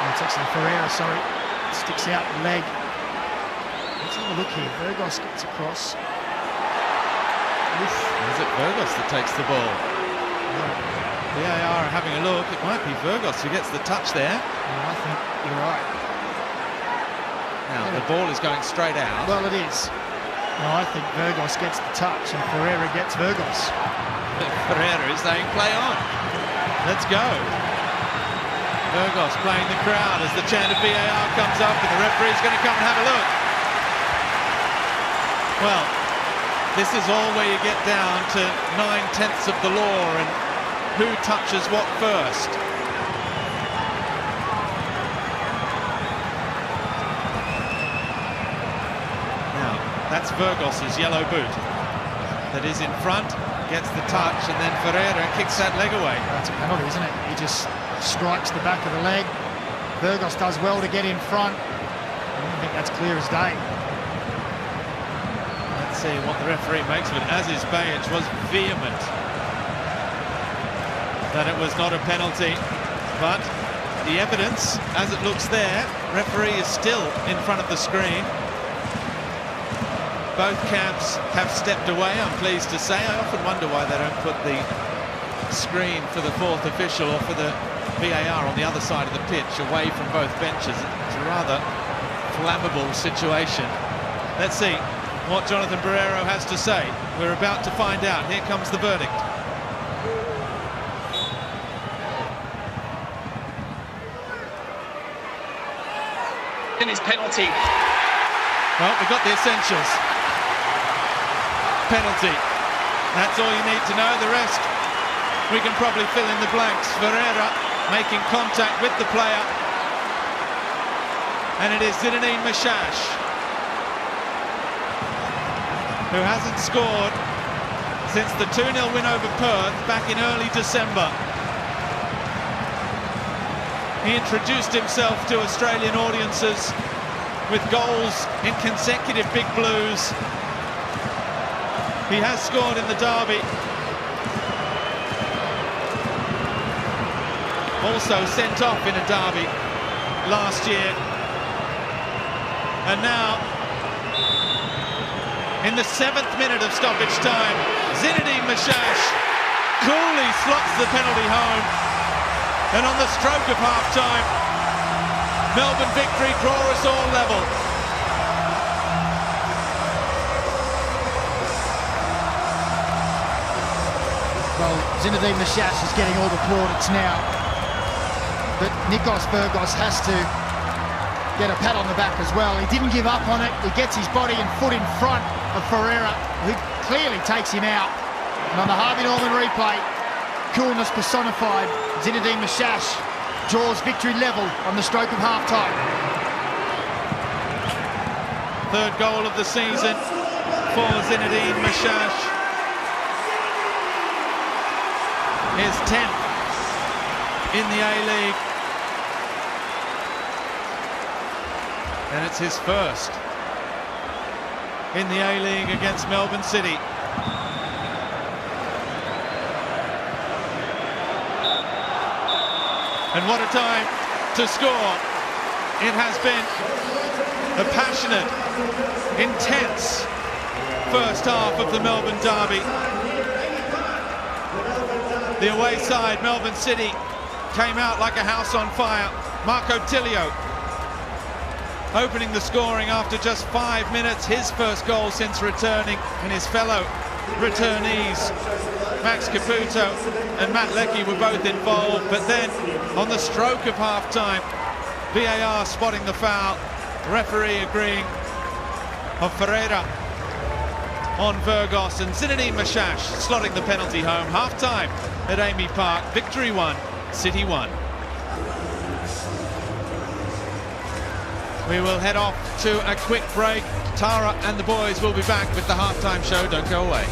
It's actually Ferreira, sorry. It sticks out the leg. Let's have a look here. Burgos gets across. Is it Burgos that takes the ball? The AR are having a look. It might be Burgos who gets the touch there. I think you're right. Now the ball is going straight out. Well, it is. No, I think Burgos gets the touch and Ferreira gets Burgos. Ferreira is saying play on. Let's go. Burgos playing the crowd as the chant of VAR comes up and the referee's going to come and have a look. Well, this is all where you get down to 9/10 of the law and who touches what first. Now, that's Burgos's yellow boot that is in front, gets the touch, and then Ferreira kicks that leg away. That's a penalty, isn't it? He just strikes the back of the leg. Burgos does well to get in front. I think that's clear as day. Let's see what the referee makes of it. Aziz Bajic was vehement that it was not a penalty, but the evidence, as it looks there, referee is still in front of the screen. Both camps have stepped away, I'm pleased to say. I often wonder why they don't put the screen for the fourth official or for the VAR on the other side of the pitch, away from both benches. It's a rather flammable situation. Let's see what Jonathan Barrero has to say. We're about to find out. Here comes the verdict. In his penalty. Well, we've got the essentials. Penalty. That's all you need to know. The rest, we can probably fill in the blanks. Ferreira making contact with the player. And it is Zinedine Mashash, who hasn't scored since the 2-0 win over Perth back in early December. He introduced himself to Australian audiences with goals in consecutive Big Blues. He has scored in the derby. Also sent off in a derby last year. And now, in the 7th minute of stoppage time, Zinedine Mashash coolly slots the penalty home. And on the stroke of half-time, Melbourne victory, draw us all level. Well, Zinedine Mashash is getting all the plaudits now, but Nikos Burgos has to get a pat on the back as well. He didn't give up on it. He gets his body and foot in front of Ferreira, who clearly takes him out. And on the Harvey Norman replay, coolness personified. Zinedine Mashash draws victory level on the stroke of half-time. Third goal of the season for Zinedine Mashash. His 10th in the A-League. And it's his first in the A-League against Melbourne City. And what a time to score. It has been a passionate, intense first half of the Melbourne derby. The away side, Melbourne City, came out like a house on fire. Marco Tilio opening the scoring after just 5 minutes. His first goal since returning, and his fellow returnees, Max Caputo and Matt Leckie, were both involved. But then, on the stroke of half-time, VAR spotting the foul, referee agreeing of Ferreira on Burgos, and Zinedine Mashash slotting the penalty home. Half-time at Amy Park. Victory 1, City 1. We will head off to a quick break. Tara and the boys will be back with the half-time show. Don't go away.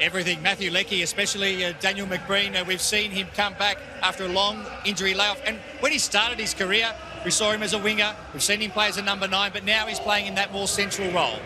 everything. Matthew Leckie, especially Daniel McBreen, we've seen him come back after a long injury layoff. And when he started his career, we saw him as a winger. We've seen him play as a number 9, but now he's playing in that more central role.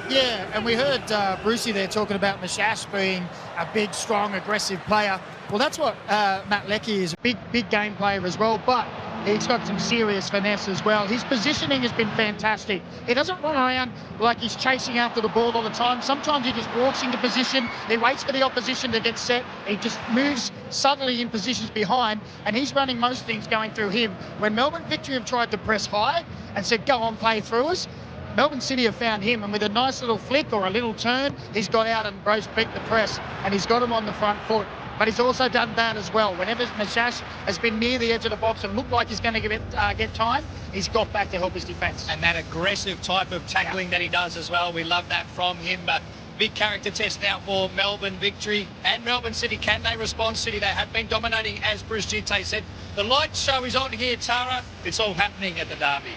Yeah, and we heard Brucey there talking about Mashash being a big, strong, aggressive player. Well, that's what Matt Leckie is, a big game player as well, but he's got some serious finesse as well. His positioning has been fantastic. He doesn't run around like he's chasing after the ball all the time. Sometimes he just walks into position, he waits for the opposition to get set, he just moves subtly in positions behind, and he's running most things going through him. When Melbourne Victory have tried to press high and said, go on, play through us, Melbourne City have found him, and with a nice little flick or a little turn, he's got out and Rose beat the press, and he's got him on the front foot. But he's also done that as well. Whenever Mashash has been near the edge of the box and looked like he's going to get time, he's got back to help his defence. And that aggressive type of tackling that he does as well, we love that from him. Big character test now for Melbourne Victory and Melbourne City. Can they respond? City, they have been dominating, as Bruce Gite said. The light show is on here, Tara. It's all happening at the derby.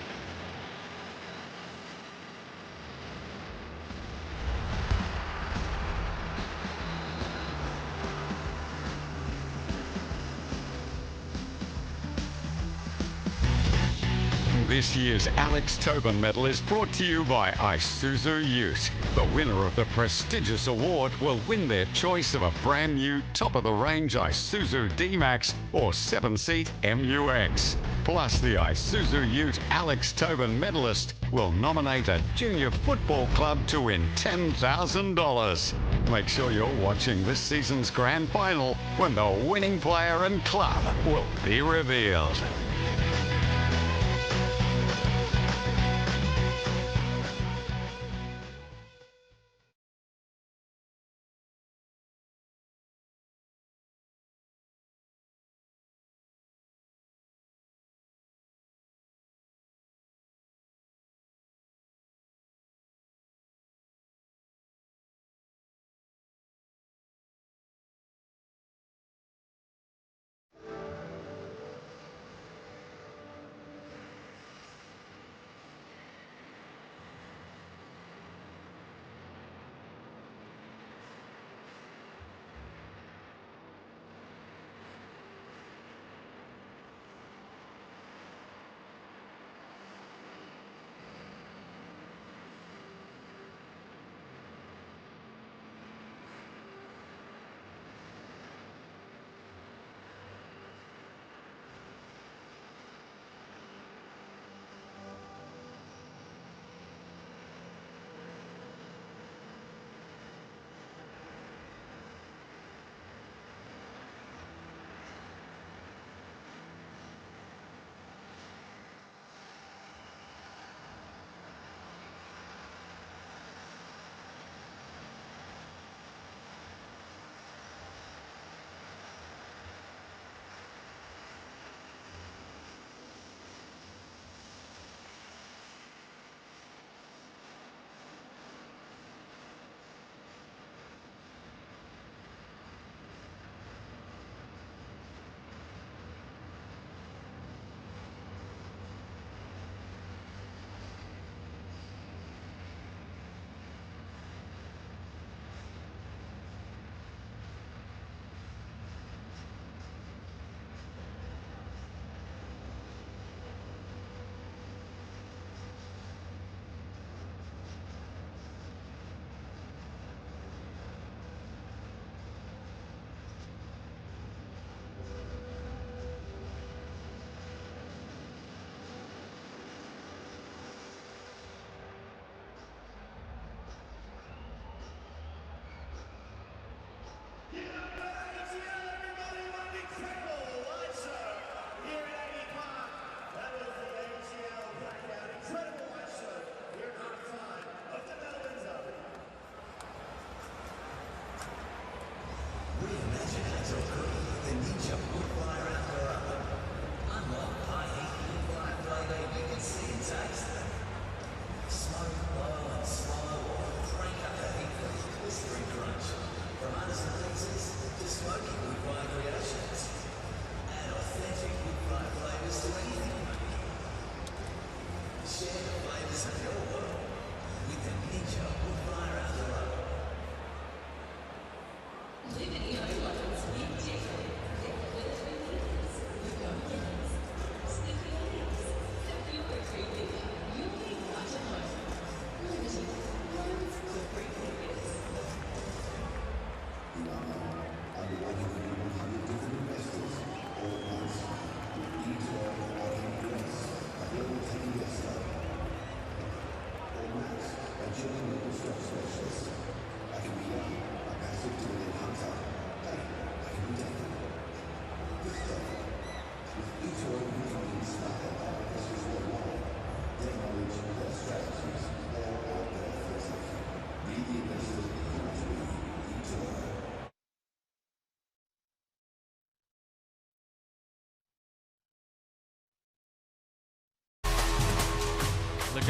This year's Alex Tobin Medal is brought to you by Isuzu UTE. The winner of the prestigious award will win their choice of a brand new top-of-the-range Isuzu D-Max or 7-seat MUX. Plus, the Isuzu UTE Alex Tobin medalist will nominate a junior football club to win $10,000. Make sure you're watching this season's grand final when the winning player and club will be revealed.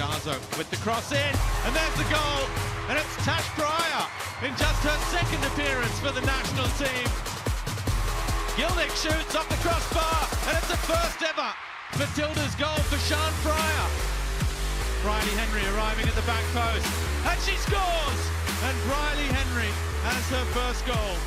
Darzo with the cross in, and there's the goal, and it's Tash Pryor in just her second appearance for the national team. Gilnick shoots off the crossbar, and it's a first ever Matilda's goal for Sian Pryor. Briley Henry arriving at the back post, and she scores! And Briley Henry has her first goal.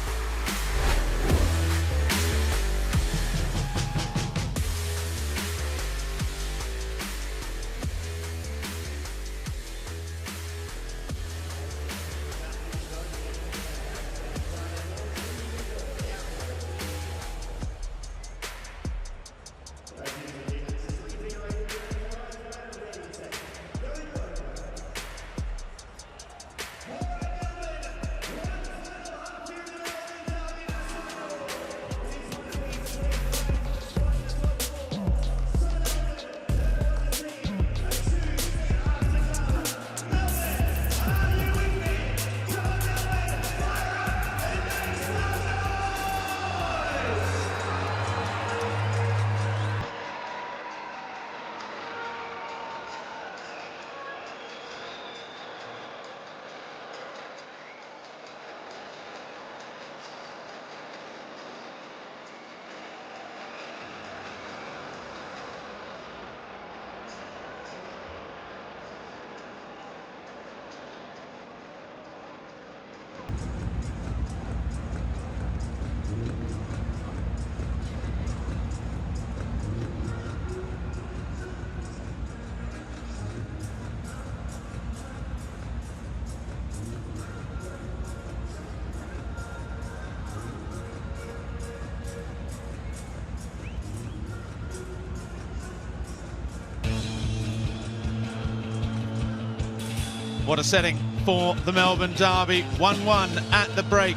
What a setting for the Melbourne derby. 1-1 at the break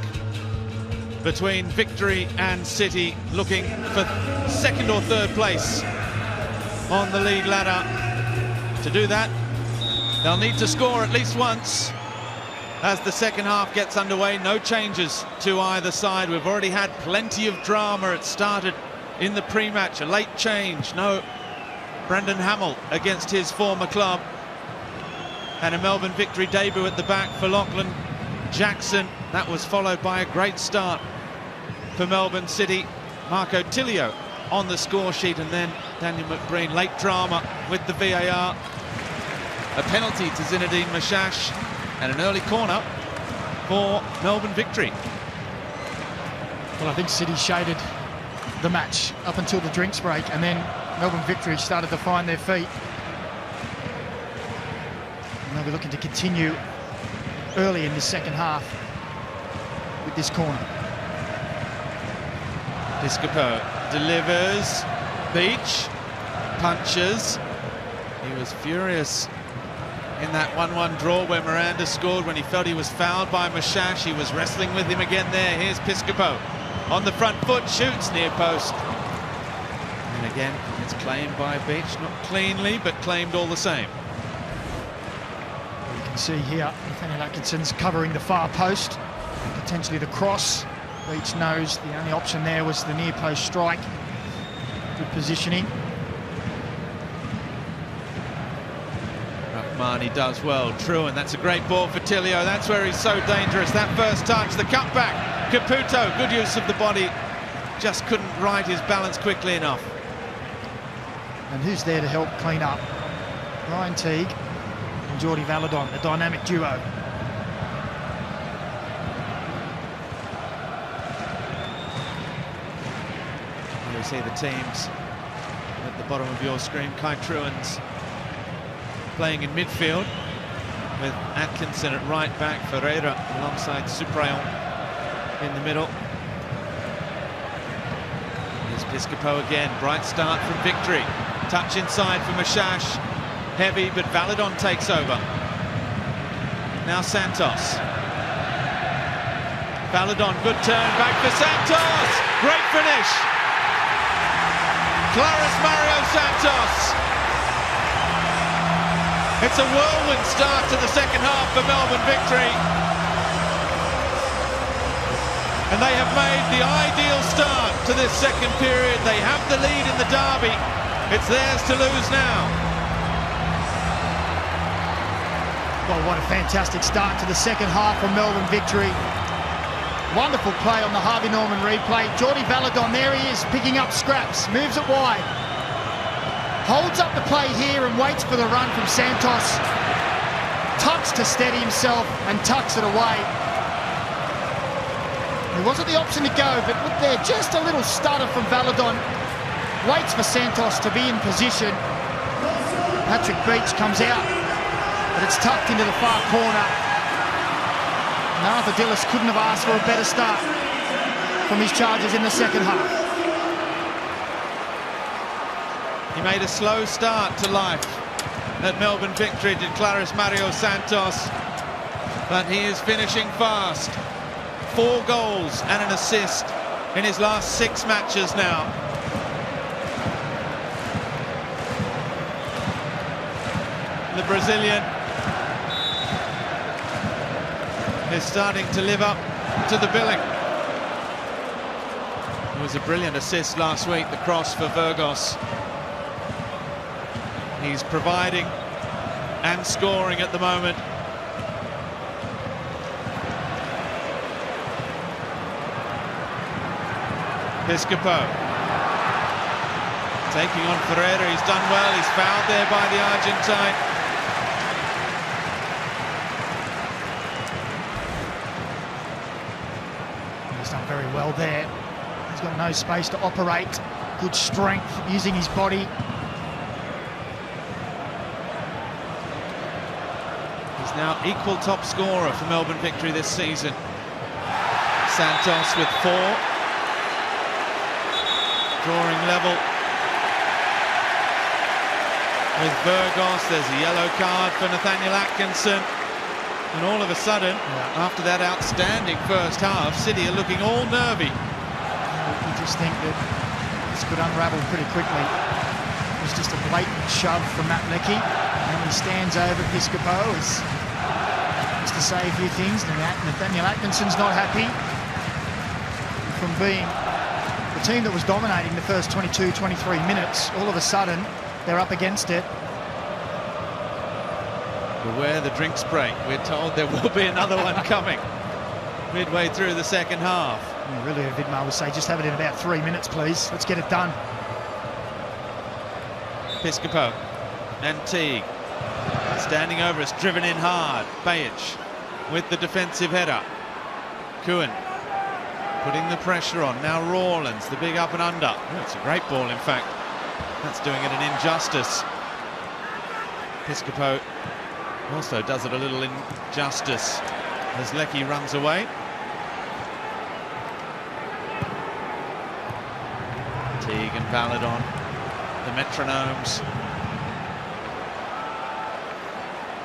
between Victory and City, looking for second or third place on the league ladder. To do that, they'll need to score at least once as the second half gets underway. No changes to either side. We've already had plenty of drama. It started in the pre-match, a late change. No Brendan Hamill against his former club. And a Melbourne Victory debut at the back for Lachlan Jackson. That was followed by a great start for Melbourne City. Marco Tilio on the score sheet, and then Daniel McBreen. Late drama with the VAR. A penalty to Zinedine Mashash and an early corner for Melbourne Victory. Well, I think City shaded the match up until the drinks break, and then Melbourne Victory started to find their feet. And they'll be looking to continue early in the second half with this corner. Piscopo delivers. Beach punches. He was furious in that 1-1 draw where Miranda scored when he felt he was fouled by Mashash. He was wrestling with him again there. Here's Piscopo on the front foot, shoots near post. And again, it's claimed by Beach, not cleanly, but claimed all the same. You can see here, Nathaniel Atkinson's covering the far post, potentially the cross. Beach knows the only option there was the near post strike. Good positioning. Rahmani does well. Truan, that's a great ball for Tilio. That's where he's so dangerous. That first touch, the cutback. Caputo, good use of the body. Just couldn't right his balance quickly enough. And who's there to help clean up? Ryan Teague and Geordie Valadon, a dynamic duo. You see the teams at the bottom of your screen. Kai Truan's playing in midfield with Atkinson at right back, Ferreira alongside Suprayon in the middle. Here's Piscopo again, bright start from Victory. Touch inside for Mashash, heavy, but Valadon takes over. Now Santos. Valadon, good turn, back for Santos! Great finish! Claris Mario Santos. It's a whirlwind start to the second half for Melbourne Victory. And they have made the ideal start to this second period. They have the lead in the derby. It's theirs to lose now. Well, what a fantastic start to the second half for Melbourne victory. Wonderful play on the Harvey Norman replay. Jordi Valadon, there he is, picking up scraps, moves it wide. Holds up the play here and waits for the run from Santos. Tucks to steady himself and tucks it away. There wasn't the option to go, but look there, just a little stutter from Valadon. Waits for Santos to be in position. Patrick Beach comes out, but it's tucked into the far corner. And Arthur Dillis couldn't have asked for a better start from his Chargers in the second half. He made a slow start to life at Melbourne victory, did Claris Mario Santos, but he is finishing fast. 4 goals and an assist in his last 6 matches now. The Brazilian is starting to live up to the billing. It was a brilliant assist last week, the cross for Virgos. He's providing and scoring at the moment. Piscopo taking on Ferreira, he's done well, he's fouled there by the Argentine. He's done very well there. He's got no space to operate. Good strength using his body. He's now equal top scorer for Melbourne victory this season. Santos with 4. Drawing level with Virgos. There's a yellow card for Nathaniel Atkinson. And all of a sudden, after that outstanding first half, City are looking all nervy. You just think that this could unravel pretty quickly. It was just a blatant shove from Matt Leckie, and he stands over Piscopo just to say a few things. Nathaniel Atkinson's not happy from being the team that was dominating the first 22, 23 minutes. All of a sudden, they're up against it. Beware the drinks break. We're told there will be another one coming midway through the second half. Yeah, really, Vidmar would say, just have it in about 3 minutes, please. Let's get it done. Piscopo and Teague standing over us, driven in hard. Bajic with the defensive header. Kuhn putting the pressure on. Now Rawlins, the big up and under. Oh, it's a great ball, in fact. That's doing it an injustice. Piscopo also does it a little injustice as Leckie runs away. Teague and Valadon, the metronomes.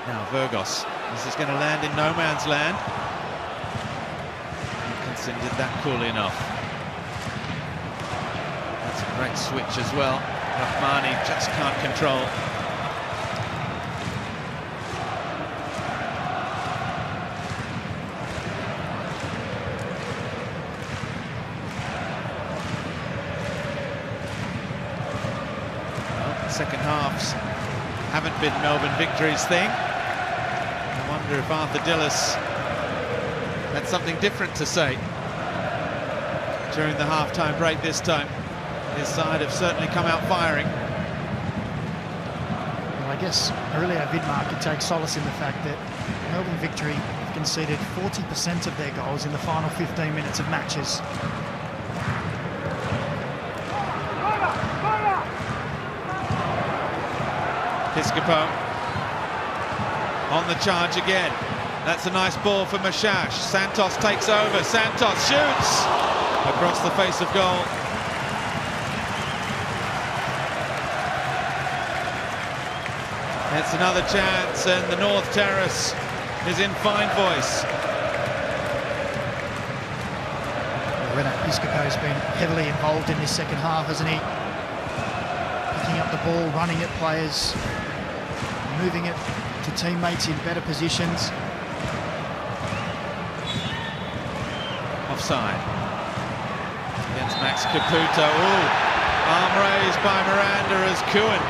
Now Virgos. This is going to land in no man's land. Atkinson did that coolly enough. That's a great switch as well. Rahmani just can't control. Well, second halves haven't been Melbourne victory's thing. I wonder if Arthur Dillis had something different to say during the half-time break this time. His side have certainly come out firing. Well, I guess Aurelio Vidmar could take solace in the fact that Melbourne victory have conceded 40% of their goals in the final 15 minutes of matches. Piscopo on the charge again. That's a nice ball for Mashash. Santos takes over. Santos shoots across the face of goal. It's another chance, and the North Terrace is in fine voice. Renato Piscopo's been heavily involved in this second half, hasn't he? Picking up the ball, running at players, moving it to teammates in better positions. Offside against Max Caputo. Ooh, arm raised by Miranda as Kuhn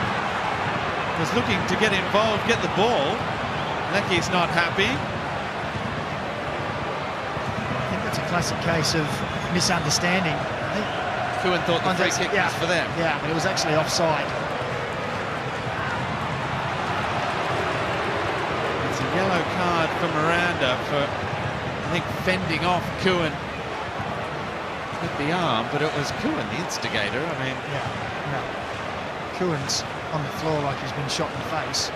was looking to get involved, get the ball, Lecky's not happy. I think that's a classic case of misunderstanding. Kuhn thought the free kick was for them. Yeah, but it was actually offside. It's a yellow card for Miranda for, I think, fending off Kuhn with the arm, but it was Kuhn the instigator. I mean, Yeah, no. Kuhn's on the floor like he's been shot in the face.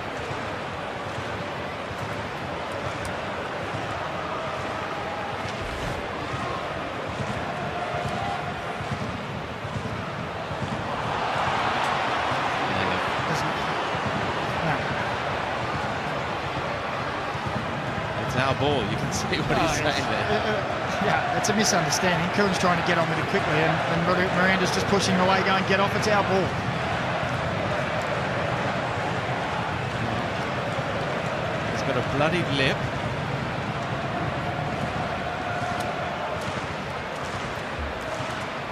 it's our ball. You can see what he's saying there. Yeah, it's a misunderstanding. Kuhn's trying to get on with it quickly, and Miranda's just pushing away, going, get off, it's our ball. He's got a bloodied lip.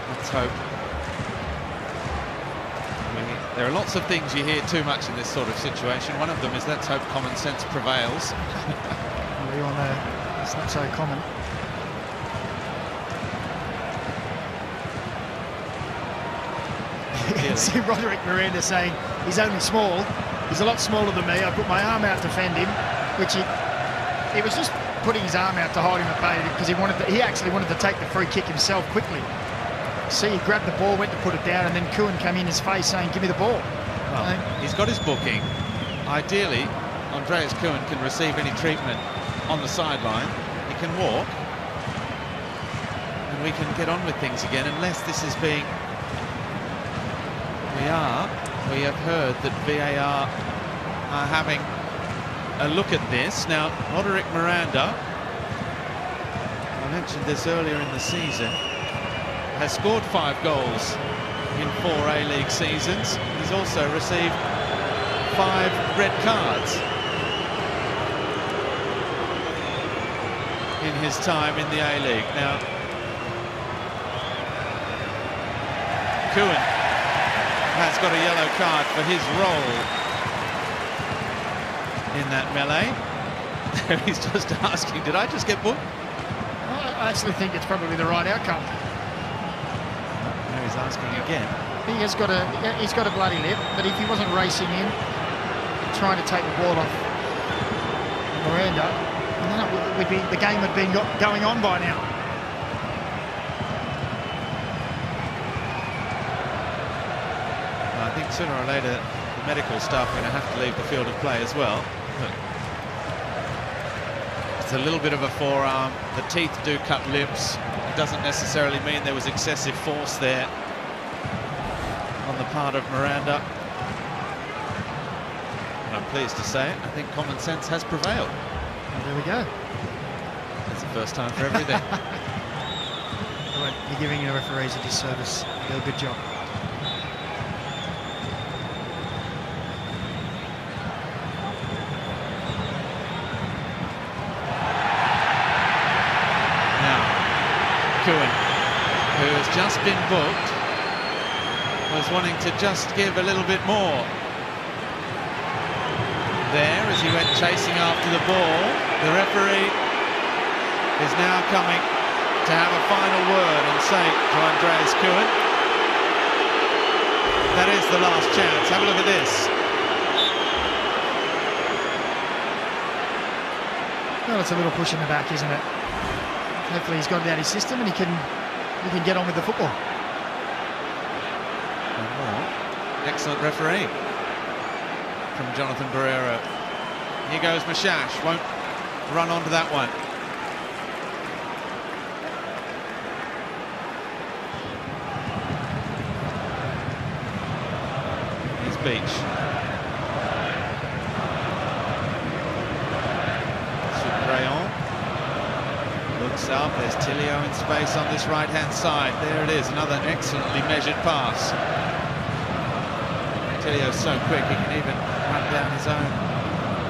Let's hope. I mean, there are lots of things you hear too much in this sort of situation. One of them is let's hope common sense prevails. We all know it's not so common. You can see Roderick Miranda saying he's only small. He's a lot smaller than me. I put my arm out to fend him, which he was just putting his arm out to hold him at bay because he actually wanted to take the free kick himself quickly. See, he grabbed the ball, went to put it down, and then Kuhn came in his face saying, give me the ball. Well, he's got his booking. Ideally, Andreas Kuhn can receive any treatment on the sideline. He can walk, and we can get on with things again, unless this is being... We have heard that VAR are having a look at this. Now, Roderick Miranda, I mentioned this earlier in the season, has scored 5 goals in 4 A-League seasons. He's also received 5 red cards in his time in the A-League. Now, Kuhn has got a yellow card for his role in that melee. He's just asking, did I just get booked? I actually think it's probably the right outcome. Now he's asking again. He's got a bloody lip, but if he wasn't racing in, trying to take the ball off Miranda, then the game would be going on by now. I think sooner or later the medical staff are going to have to leave the field of play as well. Look. It's a little bit of a forearm. The teeth do cut lips. It doesn't necessarily mean there was excessive force there on the part of Miranda. And I'm pleased to say it, I think common sense has prevailed. Well, there we go. It's the first time for everything. You're giving the referees a disservice. They do a good job. Kuhn, who has just been booked, was wanting to just give a little bit more there as he went chasing after the ball. The referee is now coming to have a final word and say to Andreas Kuhn, that is the last chance. Have a look at this. Well, it's a little push in the back, isn't it? Hopefully he's got it out of his system and he can get on with the football. Excellent referee from Jonathan Barrero. Here goes Mashash, won't run onto that one. Here's Beach. Rayon. Looks up, there's Tilio in space on this right-hand side. There it is, another excellently measured pass. Tilio's so quick, he can even run down his own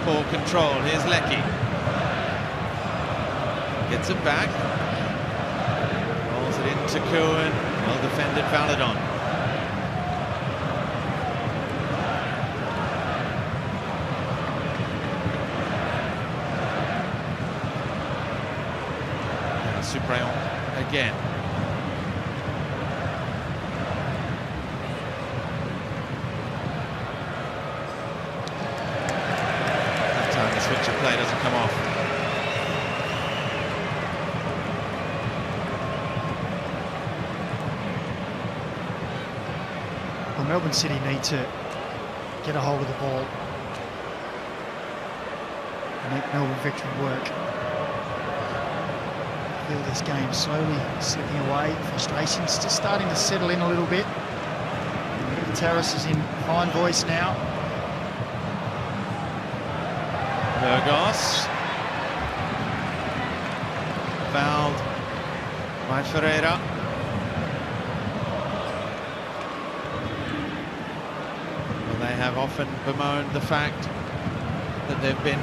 poor control. Here's Leckie. Gets it back. Rolls it into Kuhn. Well defended Valadon. Melbourne City need to get a hold of the ball and make Melbourne Victory work. I feel this game slowly slipping away. Frustration's just starting to settle in a little bit. Terrace is in fine voice now. Burgos. Fouled by Ferreira. Well, they have often bemoaned the fact that they've been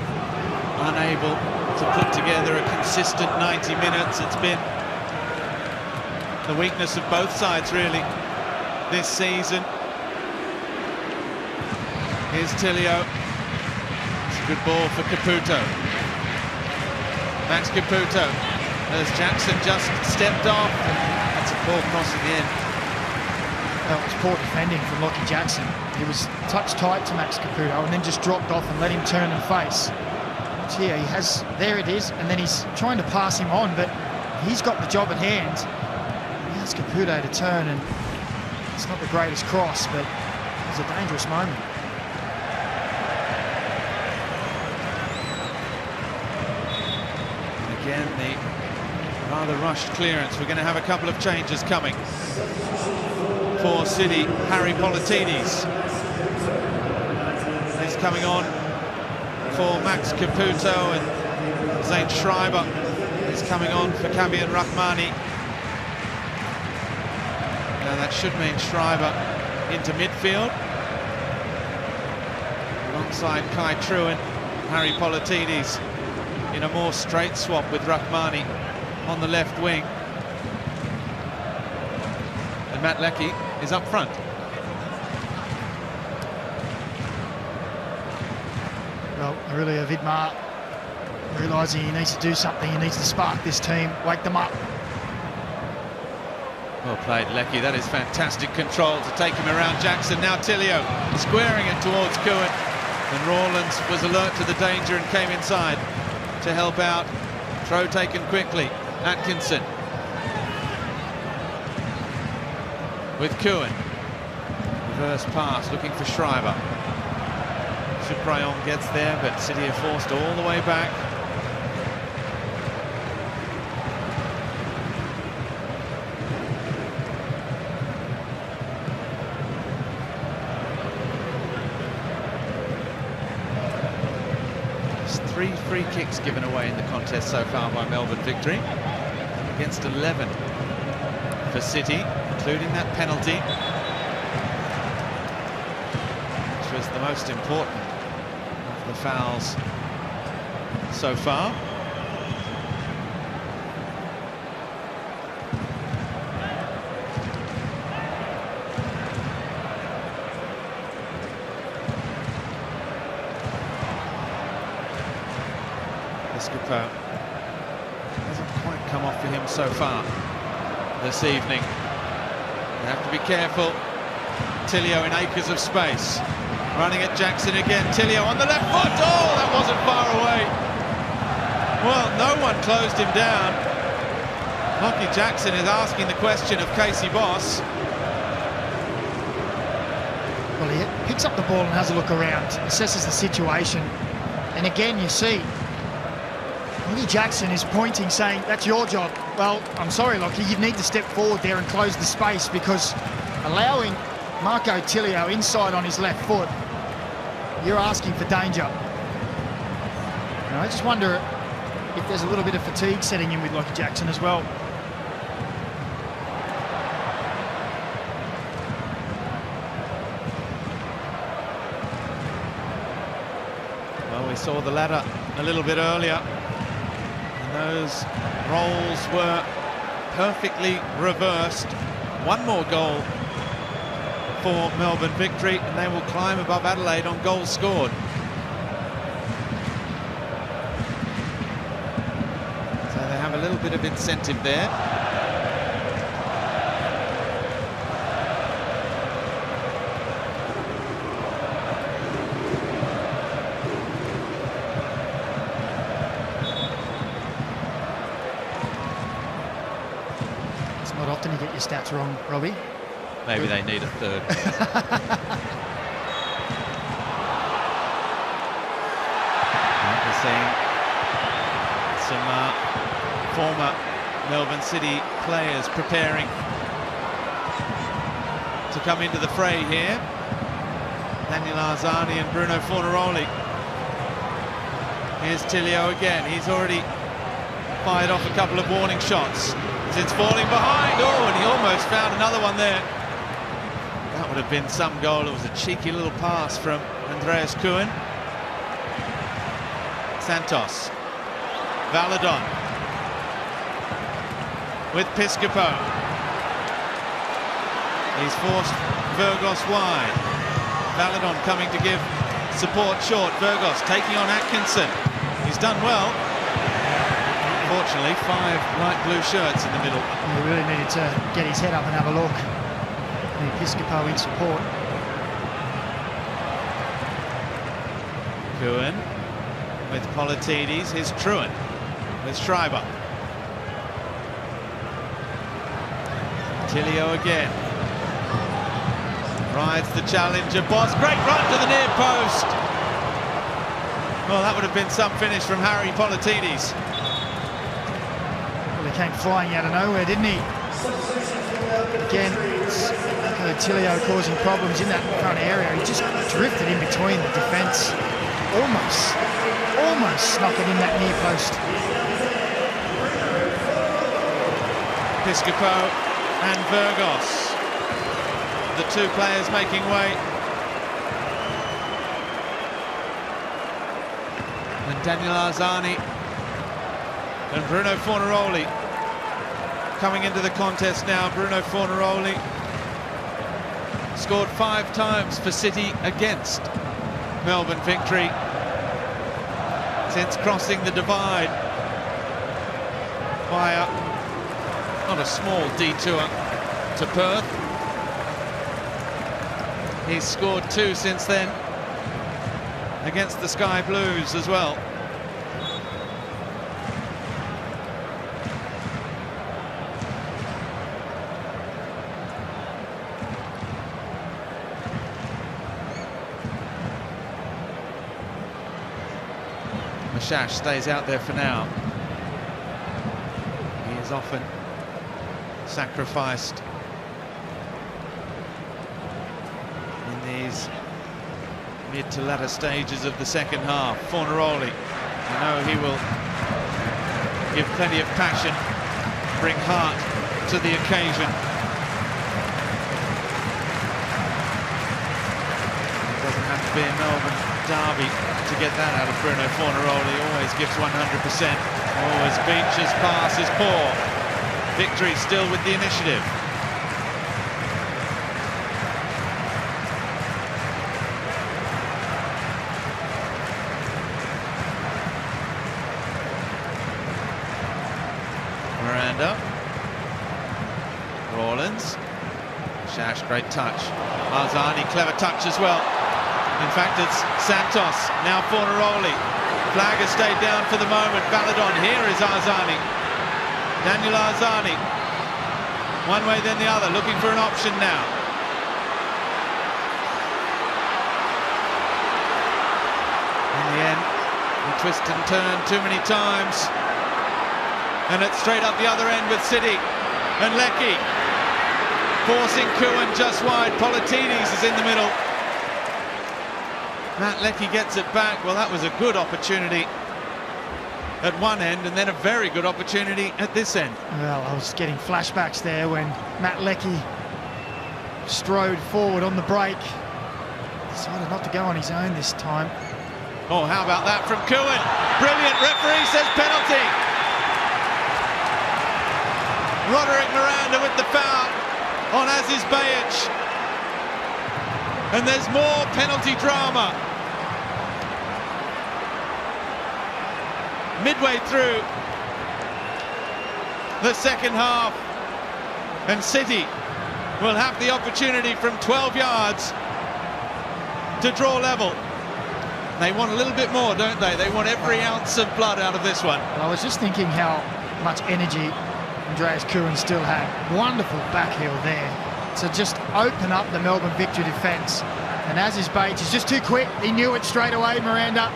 unable to put together a consistent 90 minutes. It's been the weakness of both sides, really, this season. Here's Tilio. It's a good ball for Caputo. Max Caputo. As Jackson just stepped off. That's a poor cross in the end. That was poor defending from Lockie Jackson. He was touched tight to Max Caputo and then just dropped off and let him turn and face. But here he has, there it is, and then he's trying to pass him on, but he's got the job at hand. He has Caputo to turn, and it's not the greatest cross, but it was a dangerous moment. Again, the rather rushed clearance. We're going to have a couple of changes coming. For City, Harry Politidis is coming on for Max Caputo, and Zain Schreiber is coming on for Kabian Rahmani. Now that should mean Schreiber into midfield alongside Kai Trewin. Harry Politidis in a more straight swap with Rahmani on the left wing. And Matt Leckie is up front. Well, Aurelio Vidmar realising he needs to do something, he needs to spark this team, wake them up. Well played, Leckie. That is fantastic control to take him around Jackson. Now Tilio squaring it towards Cohen. And Rawlins was alert to the danger and came inside to help out. Throw taken quickly. Atkinson with Cohen. Reverse pass looking for Schreiber. Suprayon gets there, but City are forced all the way back. There's 3 free kicks given away in the contest so far by Melbourne Victory, against 11 for City, including that penalty, which was the most important of the fouls so far. Escopo hasn't quite come off for him so far this evening. They have to be careful. Tilio in acres of space. Running at Jackson again. Tilio on the left foot. Oh, that wasn't far away. Well, no one closed him down. Lockie Jackson is asking the question of Casey Boss. Well, he picks up the ball and has a look around, assesses the situation, and again you see Lockie Jackson is pointing, saying, that's your job. Well, I'm sorry, Lockie, you need to step forward there and close the space, because allowing Marco Tilio inside on his left foot, you're asking for danger. And I just wonder if there's a little bit of fatigue setting in with Lockie Jackson as well. Well, we saw the ladder a little bit earlier. Those roles were perfectly reversed. One more goal for Melbourne Victory, and they will climb above Adelaide on goals scored. So they have a little bit of incentive there. Not often you get your stats wrong, Robbie. Maybe they need a third. We're seeing some former Melbourne City players preparing to come into the fray here. Daniel Arzani and Bruno Fornaroli. Here's Tilio again. He's already fired off a couple of warning shots since falling behind. Oh, and he almost found another one there. That would have been some goal. It was a cheeky little pass from Andreas Kuhn. Santos. Valadon. With Piscopo. He's forced Virgos wide. Valadon coming to give support short. Virgos taking on Atkinson. He's done well. Fortunately, 5 light blue shirts in the middle. He really needed to get his head up and have a look. And Piscopo in support. Kuhn with Politides. Here's Truant with Schreiber. Tilio again. Rides the challenger. Boss, great run to the near post. Well, that would have been some finish from Harry Politides. Well, he came flying out of nowhere, didn't he? Again, it's Tilio causing problems in that front area. He just drifted in between the defence. Almost snuck it in that near post. Piscopo and Virgos, the 2 players making way. And Daniel Arzani and Bruno Fornaroli coming into the contest now. Bruno Fornaroli scored 5 times for City against Melbourne Victory since crossing the divide via not a small detour to Perth. He's scored 2 since then against the Sky Blues as well. Mashash stays out there for now. He is often sacrificed in these mid to latter stages of the second half. Fornaroli, I know he will give plenty of passion, bring heart to the occasion. It doesn't have to be a Melbourne derby to get that out of Bruno Fornaroli. Always gives 100%. Always Beach's pass is poor. Victory still with the initiative. Miranda. Rawlins. Shash, great touch. Arzani, clever touch as well. In fact, it's Santos, now Fornaroli. Flag has stayed down for the moment. Valadon, here is Arzani. Daniel Arzani. One way then the other, looking for an option now. In the end, he twisted and turned too many times. And it's straight up the other end with City. And Leckie forcing Kuhn just wide. Politides is in the middle. Matt Leckie gets it back. Well, that was a good opportunity at one end and then a very good opportunity at this end. Well, I was getting flashbacks there when Matt Leckie strode forward on the break. Decided not to go on his own this time. Oh, how about that from Kuhn? Brilliant. Referee says penalty. Roderick Miranda with the foul on Aziz Bayic. And there's more penalty drama. Midway through the second half, and City will have the opportunity from 12 yards to draw level. They want a little bit more, don't they? They want every ounce of blood out of this one. Well, I was just thinking how much energy Andreas Kuhn still had. Wonderful back heel there to just open up the Melbourne Victory defence. And as is Bates, he's just too quick. He knew it straight away, Miranda.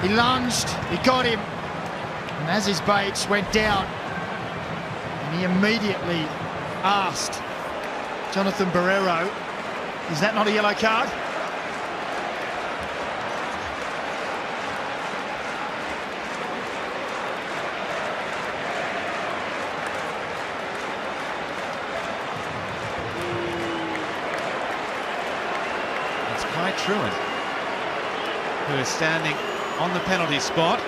He lunged, he got him. And as his Bates went down, and he immediately asked Jonathan Barrero, is that not a yellow card? Kai Truan, who is standing on the penalty spot.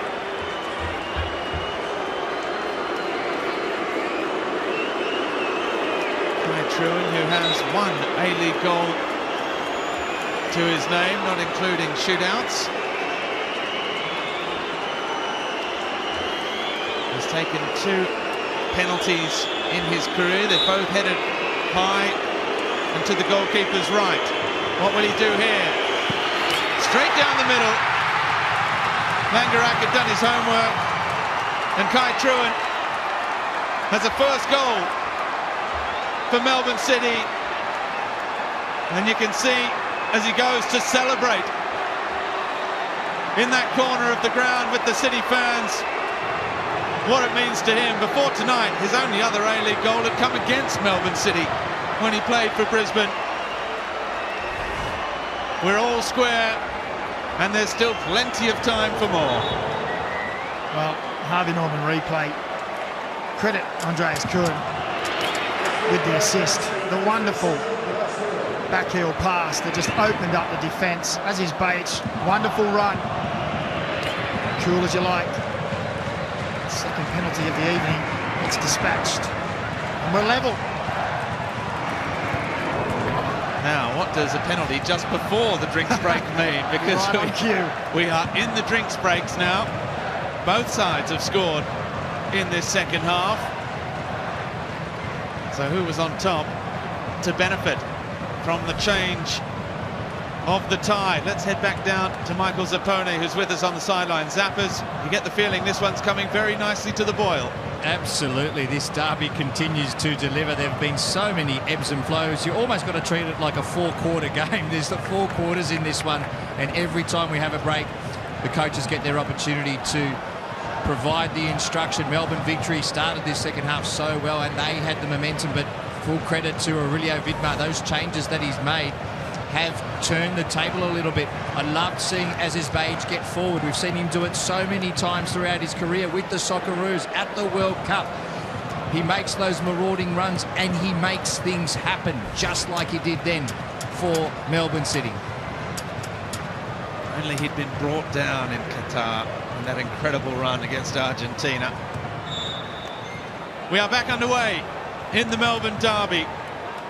Kai Truan, who has one A-League goal to his name, not including shootouts. He's taken 2 penalties in his career. They're both headed high and to the goalkeeper's right. What will he do here? Straight down the middle. Langerak had done his homework, and Kai Truan has a first goal for Melbourne City. And you can see as he goes to celebrate in that corner of the ground with the City fans what it means to him. Before tonight, his only other A-League goal had come against Melbourne City when he played for Brisbane. We're all square, and there's still plenty of time for more. Well, Harvey Norman replay. Credit Andreas Kuhn with the assist. The wonderful backheel pass that just opened up the defence. As is Bates, wonderful run. Cool as you like. Second penalty of the evening. It's dispatched. And we're level. Now, what does a penalty just before the drinks break mean? Because right on cue. We are in the drinks breaks now. Both sides have scored in this second half. So who was on top to benefit from the change of the tide? Let's head back down to Michael Zappone, who's with us on the sideline. Zappers, you get the feeling this one's coming very nicely to the boil. Absolutely, this derby continues to deliver. There have been so many ebbs and flows. You almost got to treat it like a 4-quarter game. There's the 4 quarters in this one, and every time we have a break, the coaches get their opportunity to provide the instruction. Melbourne Victory started this second half so well, and they had the momentum, but full credit to Aurelio Vidmar. Those changes that he's made have turned the table a little bit. I loved seeing Aziz Beige get forward. We've seen him do it so many times throughout his career with the Socceroos at the World Cup. He makes those marauding runs and he makes things happen, just like he did then for Melbourne City. Only he'd been brought down in Qatar in that incredible run against Argentina. We are back underway in the Melbourne derby.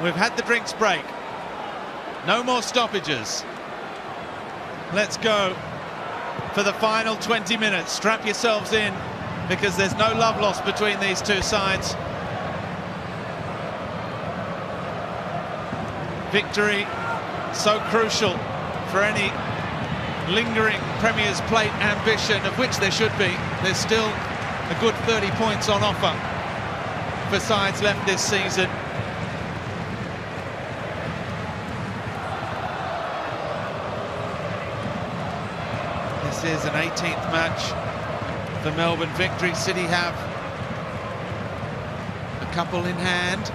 We've had the drinks break. No more stoppages. Let's go for the final 20 minutes. Strap yourselves in, because there's no love lost between these two sides. Victory so crucial for any lingering Premier's Plate ambition, of which there should be. There's still a good 30 points on offer for sides left this season. This is an 18th match for Melbourne Victory. City have a couple in hand.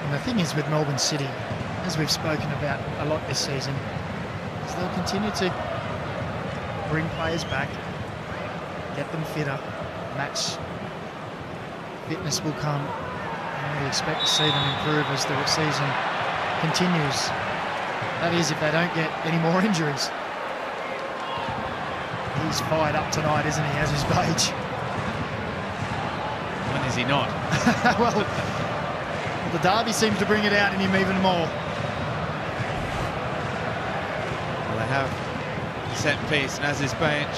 And the thing is with Melbourne City, as we've spoken about a lot this season, is they'll continue to bring players back, get them fitter, match fitness will come, and we expect to see them improve as the season continues. That is, if they don't get any more injuries. He's fired up tonight, isn't he, as his Page? When is he not? Well, the derby seems to bring it out in him even more. Well, they have the set piece, and as his bench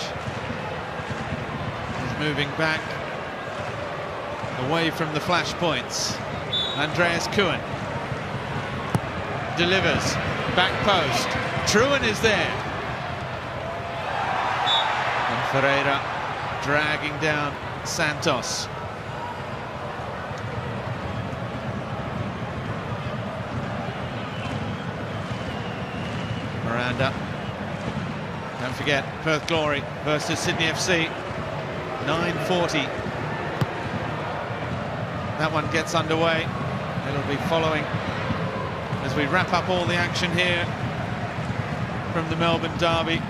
is moving back away from the flash points. Andreas Kuhn delivers, back post. Truan is there. And Ferreira dragging down Santos. Miranda. Don't forget, Perth Glory versus Sydney FC. 9:40. That one gets underway. It'll be following as we wrap up all the action here from the Melbourne derby.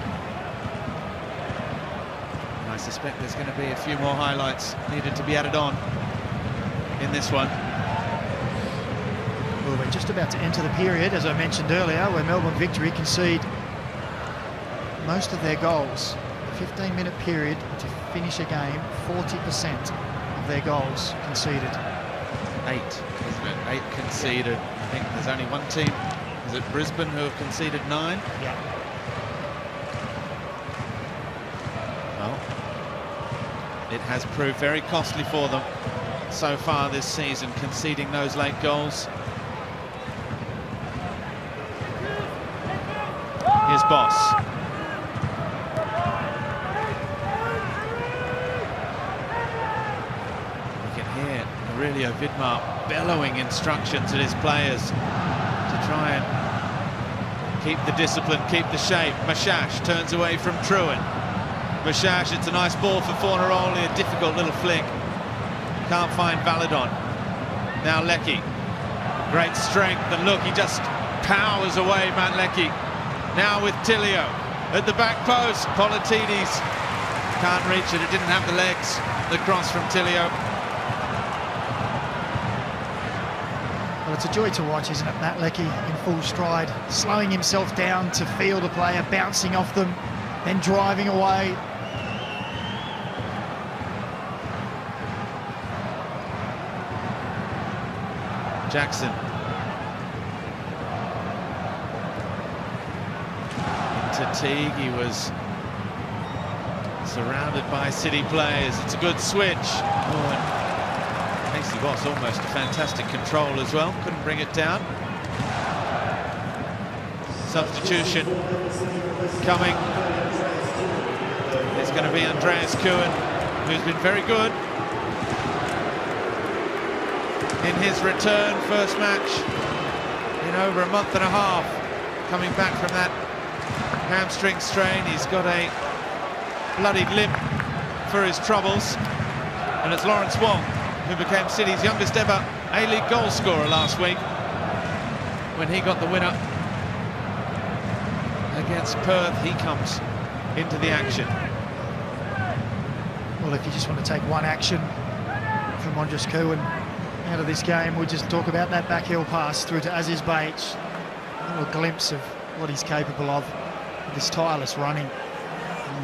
And I suspect there's going to be a few more highlights needed to be added on in this one. Well, we're just about to enter the period, as I mentioned earlier, where Melbourne Victory concede most of their goals. A 15-minute period to finish a game, 40% of their goals conceded. 8, isn't it? 8 conceded. I think there's only one team, is it Brisbane, who have conceded 9? Yeah. Well, it has proved very costly for them so far this season, conceding those late goals. Here's Boss. You can hear Aurelio Vidmar bellowing instructions at his players to try and keep the discipline, keep the shape. Mashash turns away from Truant. Mashash, it's a nice ball for Fornaroli, a difficult little flick. Can't find Valadon. Now Leckie. Great strength, and look, he just powers away, Matt Leckie. Now with Tilio at the back post. Politides can't reach it, it didn't have the legs. The cross from Tilio. Well, it's a joy to watch, isn't it? Matt Leckie in full stride, slowing himself down to field a player, bouncing off them, then driving away. Jackson. Into Teague, he was surrounded by City players. It's a good switch. Oh, and Casey Boss almost a fantastic control as well. Couldn't bring it down. Substitution coming. It's going to be Andreas Kuhn, who's been very good in his return, first match in over a month and a half, coming back from that hamstring strain. He's got a bloodied lip for his troubles, and it's Lawrence Wong who became City's youngest ever A-League goal scorer last week when he got the winner against Perth. He comes into the action. Well, if you just want to take one action from Andres Cohen out of this game, we'll just talk about that backhill pass through to Aziz Baich. A little glimpse of what he's capable of with this tireless running.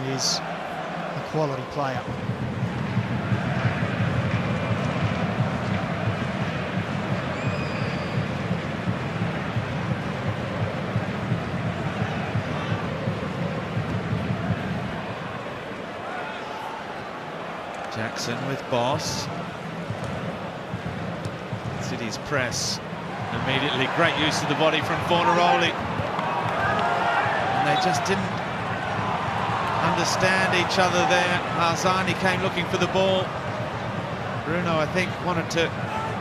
He is a quality player. Jackson with Boss. City's press immediately. Great use of the body from Fornaroli. And they just didn't understand each other there. Harzani came looking for the ball. Bruno, I think, wanted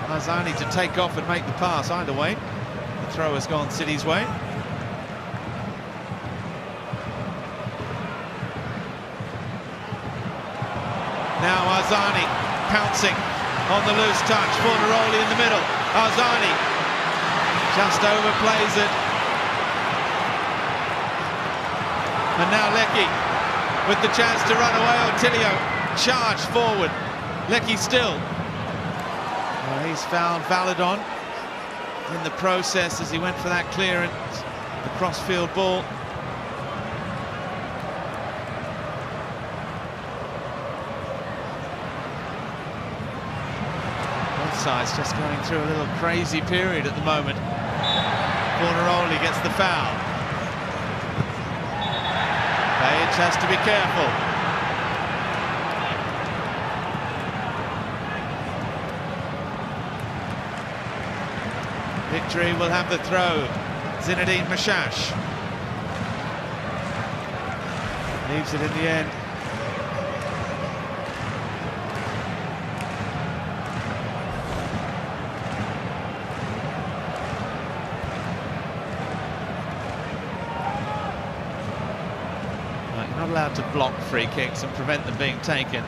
Harzani to take off and make the pass. Either way, the throw has gone City's way. Now Harzani pouncing on the loose touch. Fornaroli in the middle. Harzani just overplays it. And now Leckie with the chance to run away. Otilio charged forward. Leckie still. Well, he's found Valadon in the process as he went for that clearance. The cross-field ball. Sides just going through a little crazy period at the moment. Fornaroli gets the foul. Page has to be careful. Victory will have the throw. Zinedine Mashash leaves it in the end allowed to block free kicks and prevent them being taken.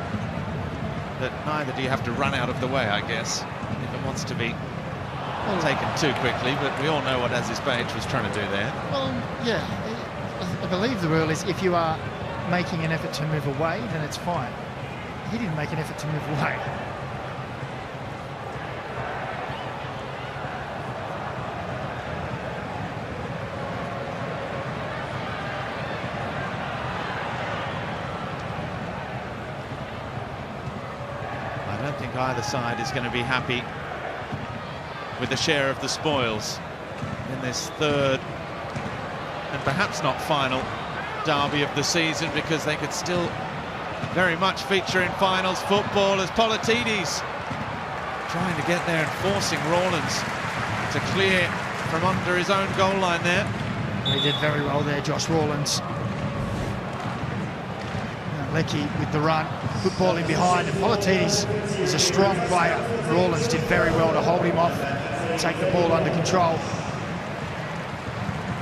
But neither do you have to run out of the way, I guess, if it wants to be taken too quickly. But we all know what Aziz Behich was trying to do there. Well, yeah, I believe the rule is if you are making an effort to move away, then it's fine. He didn't make an effort to move away. I don't think either side is going to be happy with the share of the spoils in this third and perhaps not final derby of the season, because they could still very much feature in finals football, as Politidis trying to get there and forcing Rawlins to clear from under his own goal line there. He did very well there, Josh Rawlins. Leckie with the run, good ball in behind, and Politidis is a strong player. Rawlins did very well to hold him off and take the ball under control.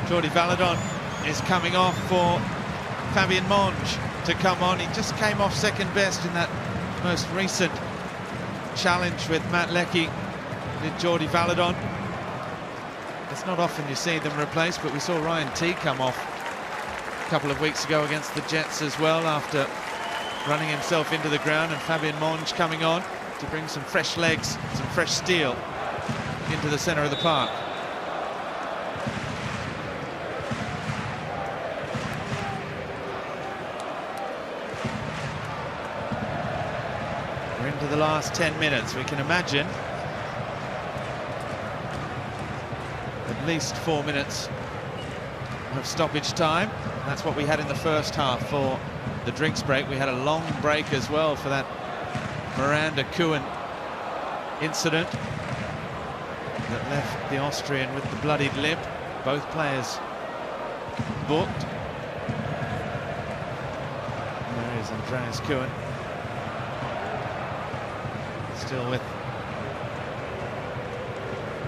Jordi Valadon is coming off for Fabian Monge to come on. He just came off second best in that most recent challenge with Matt Leckie, did Jordi Valadon. It's not often you see them replaced, but we saw Ryan T come off a couple of weeks ago against the Jets as well, after running himself into the ground, and Fabian Monge coming on to bring some fresh legs, some fresh steel into the centre of the park. We're into the last 10 minutes. We can imagine at least 4 minutes of stoppage time. That's what we had in the first half for the drinks break. We had a long break as well for that Miranda Kuhn incident that left the Austrian with the bloodied lip. Both players booked. There is Andreas Kuhn, still with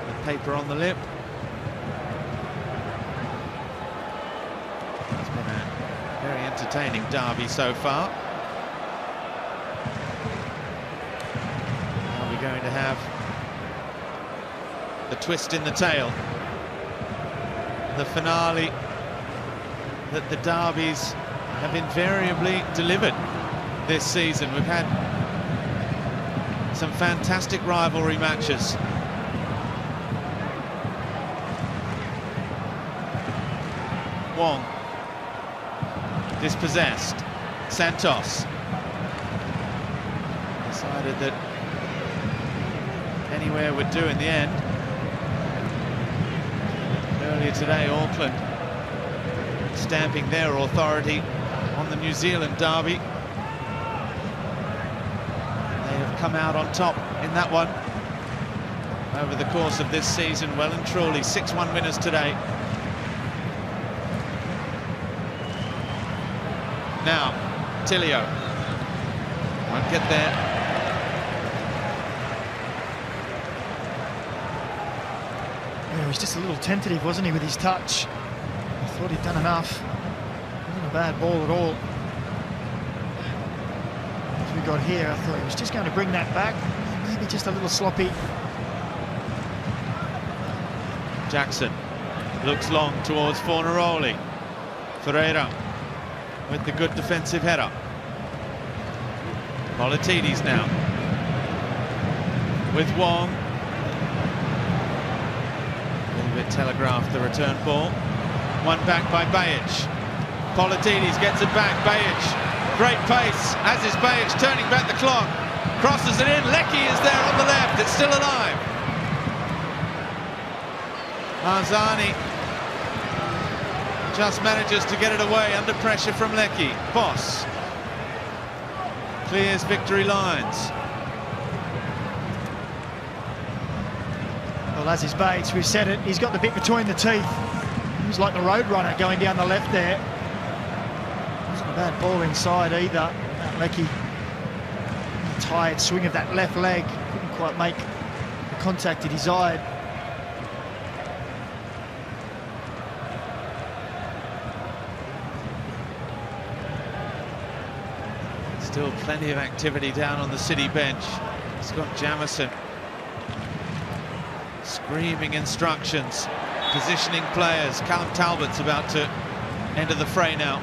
the paper on the lip. It's been a very entertaining derby so far. Are we going to have the twist in the tail, the finale that the derbies have invariably delivered this season? We've had some fantastic rivalry matches. Wong dispossessed. Santos decided that anywhere would do in the end. Earlier today, Auckland stamping their authority on the New Zealand derby. They have come out on top in that one over the course of this season, well and truly. 6-1 winners today. Now, Tilio won't get there. Yeah, he was just a little tentative, wasn't he, with his touch? I thought he'd done enough. Wasn't a bad ball at all. As we got here, I thought he was just going to bring that back. Maybe just a little sloppy. Jackson looks long towards Fornaroli. Ferreira with the good defensive header. Politidis now with Wong. A little bit telegraphed the return ball. One back by Behich. Politidis gets it back. Behich, great pace. Aziz Behich turning back the clock. Crosses it in. Leckie is there on the left. It's still alive. Arzani just manages to get it away under pressure from Leckie. Boss clears victory lines. Well, Aziz Behich, we've said it, he's got the bit between the teeth. He was like the road runner going down the left there. Wasn't a bad ball inside either. Leckie, tired swing of that left leg, couldn't quite make the contact he desired. Still plenty of activity down on the City bench. Scott Jamieson screaming instructions, positioning players. Callum Talbot's about to enter the fray now.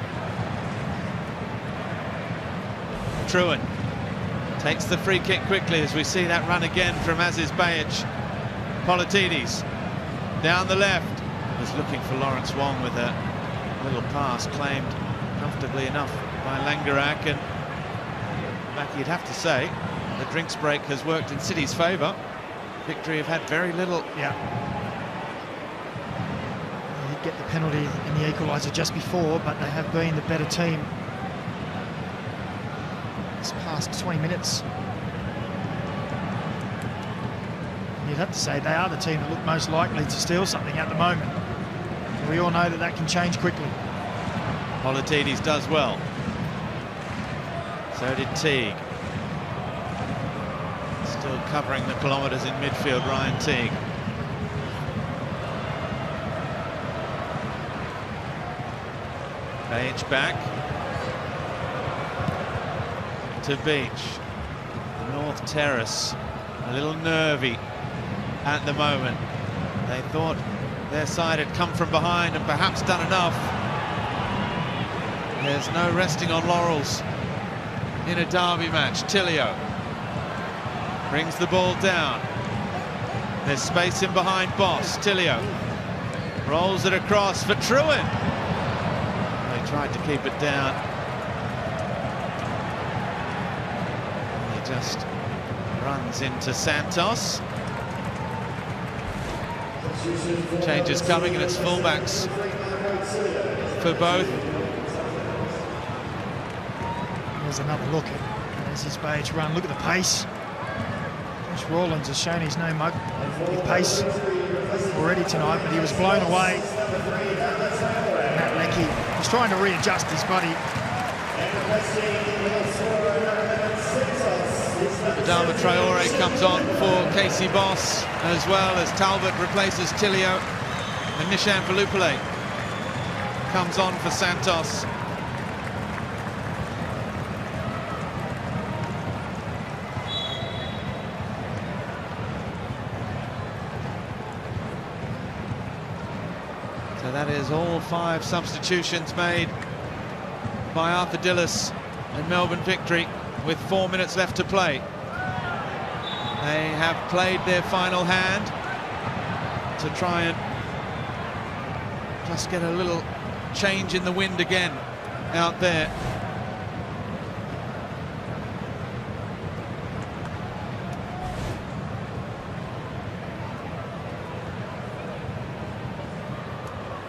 Truan takes the free kick quickly as we see that run again from Aziz Bayic. Politidis down the left, was looking for Lawrence Wong with a little pass claimed comfortably enough by Langerak, and back you'd have to say the drinks break has worked in City's favour. Victory have had very little. Yeah. They did get the penalty in the equaliser just before, but they have been the better team this past 20 minutes. You'd have to say they are the team that look most likely to steal something at the moment. We all know that that can change quickly. Politidis does well. So did Teague. Still covering the kilometres in midfield, Ryan Teague. Bayic back to Beach. North Terrace, a little nervy at the moment. They thought their side had come from behind and perhaps done enough. There's no resting on laurels in a derby match. Tilio brings the ball down. There's space in behind Boss. Tilio rolls it across for Truan. They tried to keep it down. He just runs into Santos. Changes coming, and it's fullbacks for both. There's another look at Aziz Bayic run. Look at the pace. Josh Rawlins has shown he's no mug with pace already tonight, but he was blown away. Matt Leckie was trying to readjust his body. Adama Traore comes on for Casey Boss, as well as Talbot replaces Tilio, and Nishan Valupale comes on for Santos. So that is all 5 substitutions made by Arthur Dillis and Melbourne Victory with 4 minutes left to play. They have played their final hand to try and just get a little change in the wind again out there.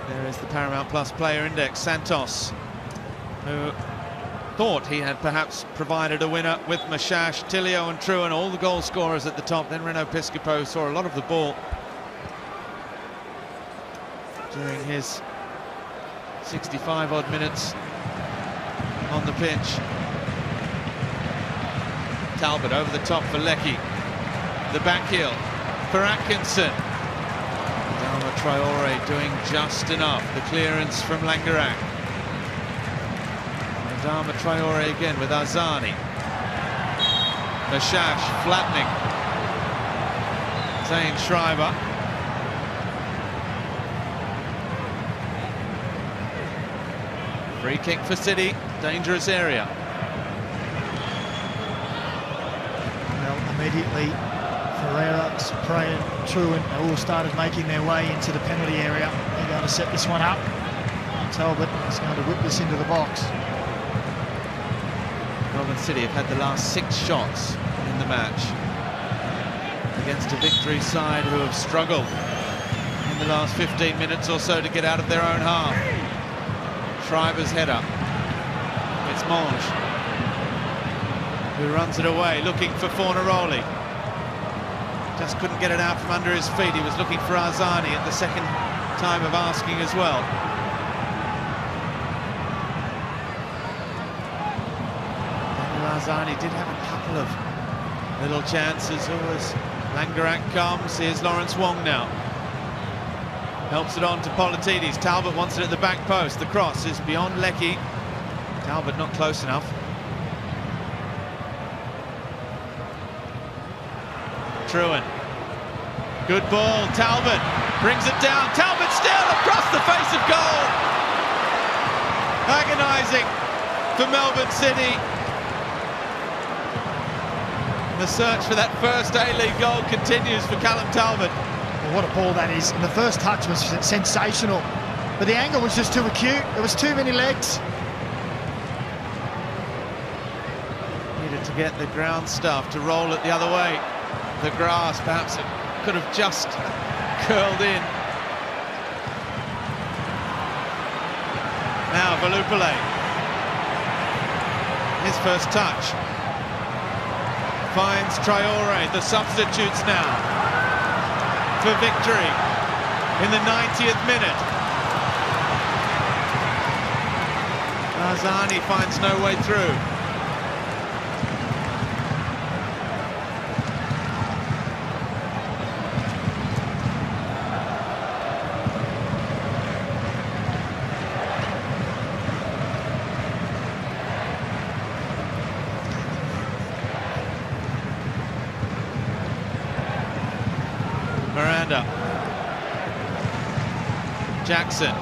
There is the Paramount Plus player index, Santos, who thought he had perhaps provided a winner with Mashash, Tilio and Truan, all the goal scorers at the top. Then Reno Piscopo saw a lot of the ball during his 65-odd minutes on the pitch. Talbot over the top for Leckie. The back heel for Atkinson. Adama Traore doing just enough. The clearance from Langerak. Adama Traore again with Arzani. Mashash flattening Zane Schreiber. Free kick for City, dangerous area. Well, immediately Ferreira, Supre and Truan all started making their way into the penalty area. They're going to set this one up. Talbot is going to whip this into the box. Melbourne City have had the last 6 shots in the match against a Victory side who have struggled in the last 15 minutes or so to get out of their own half. Schreiber's header. It's Monge who runs it away, looking for Fornaroli. Just couldn't get it out from under his feet. He was looking for Arzani at the second time of asking as well. Arzani did have a couple of little chances. As Langerak comes, here's Lawrence Wong now. Helps it on to Politidis. Talbot wants it at the back post. The cross is beyond Leckie. Talbot not close enough. Truan. Good ball, Talbot brings it down. Talbot still across the face of goal. Agonising for Melbourne City. The search for that first A-League goal continues for Callum Talbot. Well, what a ball that is. And the first touch was sensational. But the angle was just too acute. There was too many legs. Needed to get the ground staff to roll it the other way. The grass, perhaps it could have just curled in. Now Valupale. His first touch. Finds Traore, the substitutes now for victory in the 90th minute. Arzani finds no way through. Miranda. Jackson.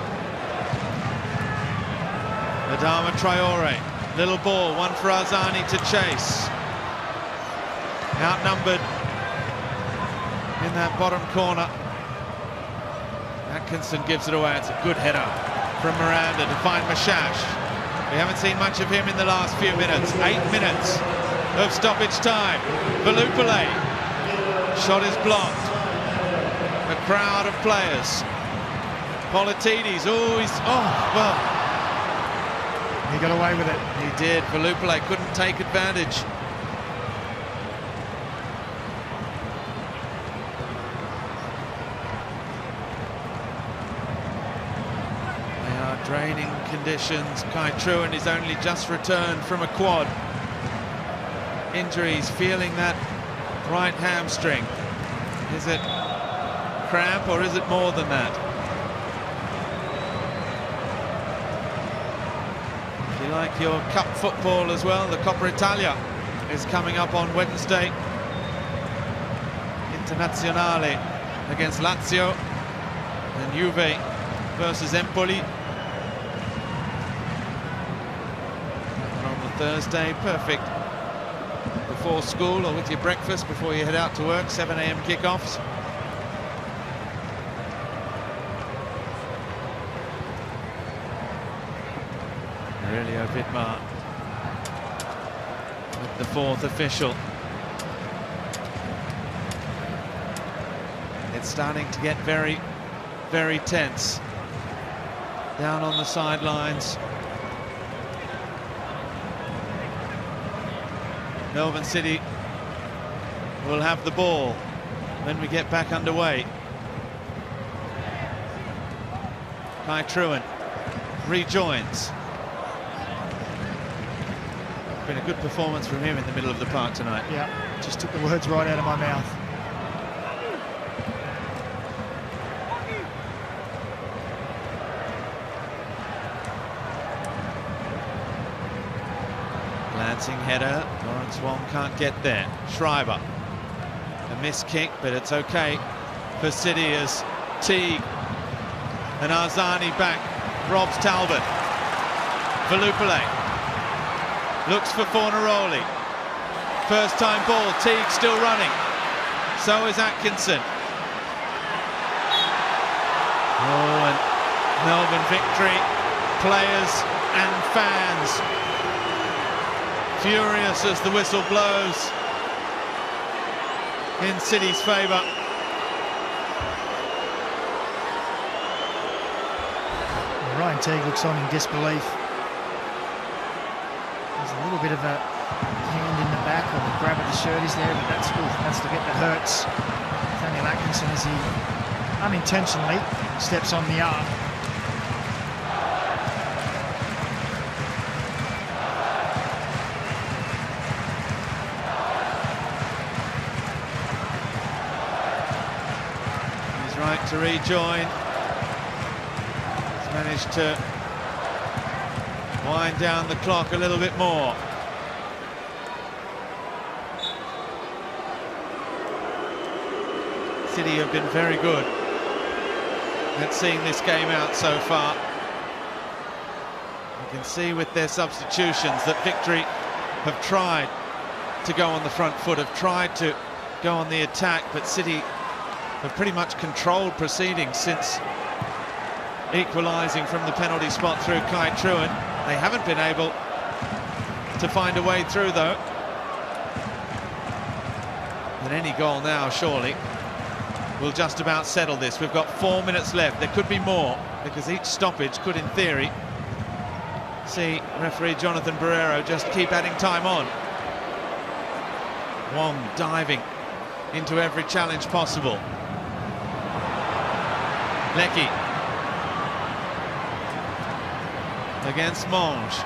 Adama Traore. Little ball, one for Arzani to chase. Outnumbered in that bottom corner. Atkinson gives it away. It's a good header from Miranda to find Mashash. We haven't seen much of him in the last few minutes. 8 minutes of stoppage time. Valupale. Shot is blocked. A crowd of players. Politidis, well. He got away with it. He did. Valupale couldn't take advantage. They are draining conditions. Kai Truan is only just returned from a quad. Injuries, feeling that right hamstring. Is it cramp or is it more than that? If you like your cup football as well, the Coppa Italia is coming up on Wednesday. Internazionale against Lazio and Juve versus Empoli. And on the Thursday, perfect before school or with your breakfast before you head out to work, 7 AM kickoffs. Aurelio Vidmar with the fourth official. It's starting to get very, very tense down on the sidelines. Melbourne City will have the ball when we get back underway. Kai Truan rejoins. Been a good performance from him in the middle of the park tonight. Yeah, just took the words right out of my mouth. Glancing header, Lawrence Wong can't get there. Schreiber, a missed kick, but it's okay for City as Teague and Arzani back robs Talbot. Valupale looks for Fornaroli. First time ball, Teague still running. So is Atkinson. Oh, and Melbourne victory. Players and fans furious as the whistle blows in City's favour. Ryan Teague looks on in disbelief. There's a little bit of a hand in the back or the grab of the shirt is there, but that's the bit that hurts Daniel Atkinson as he unintentionally steps on the arm. He's right to rejoin. He's managed to wind down the clock a little bit more. City have been very good at seeing this game out so far. You can see with their substitutions that Victory have tried to go on the front foot, have tried to go on the attack, but City have pretty much controlled proceedings since equalising from the penalty spot through Kai Truan. They haven't been able to find a way through, though. And any goal now, surely, will just about settle this. We've got 4 minutes left. There could be more, because each stoppage could, in theory, see referee Jonathan Barrero just keep adding time on. Wong diving into every challenge possible. Lecky against Monge.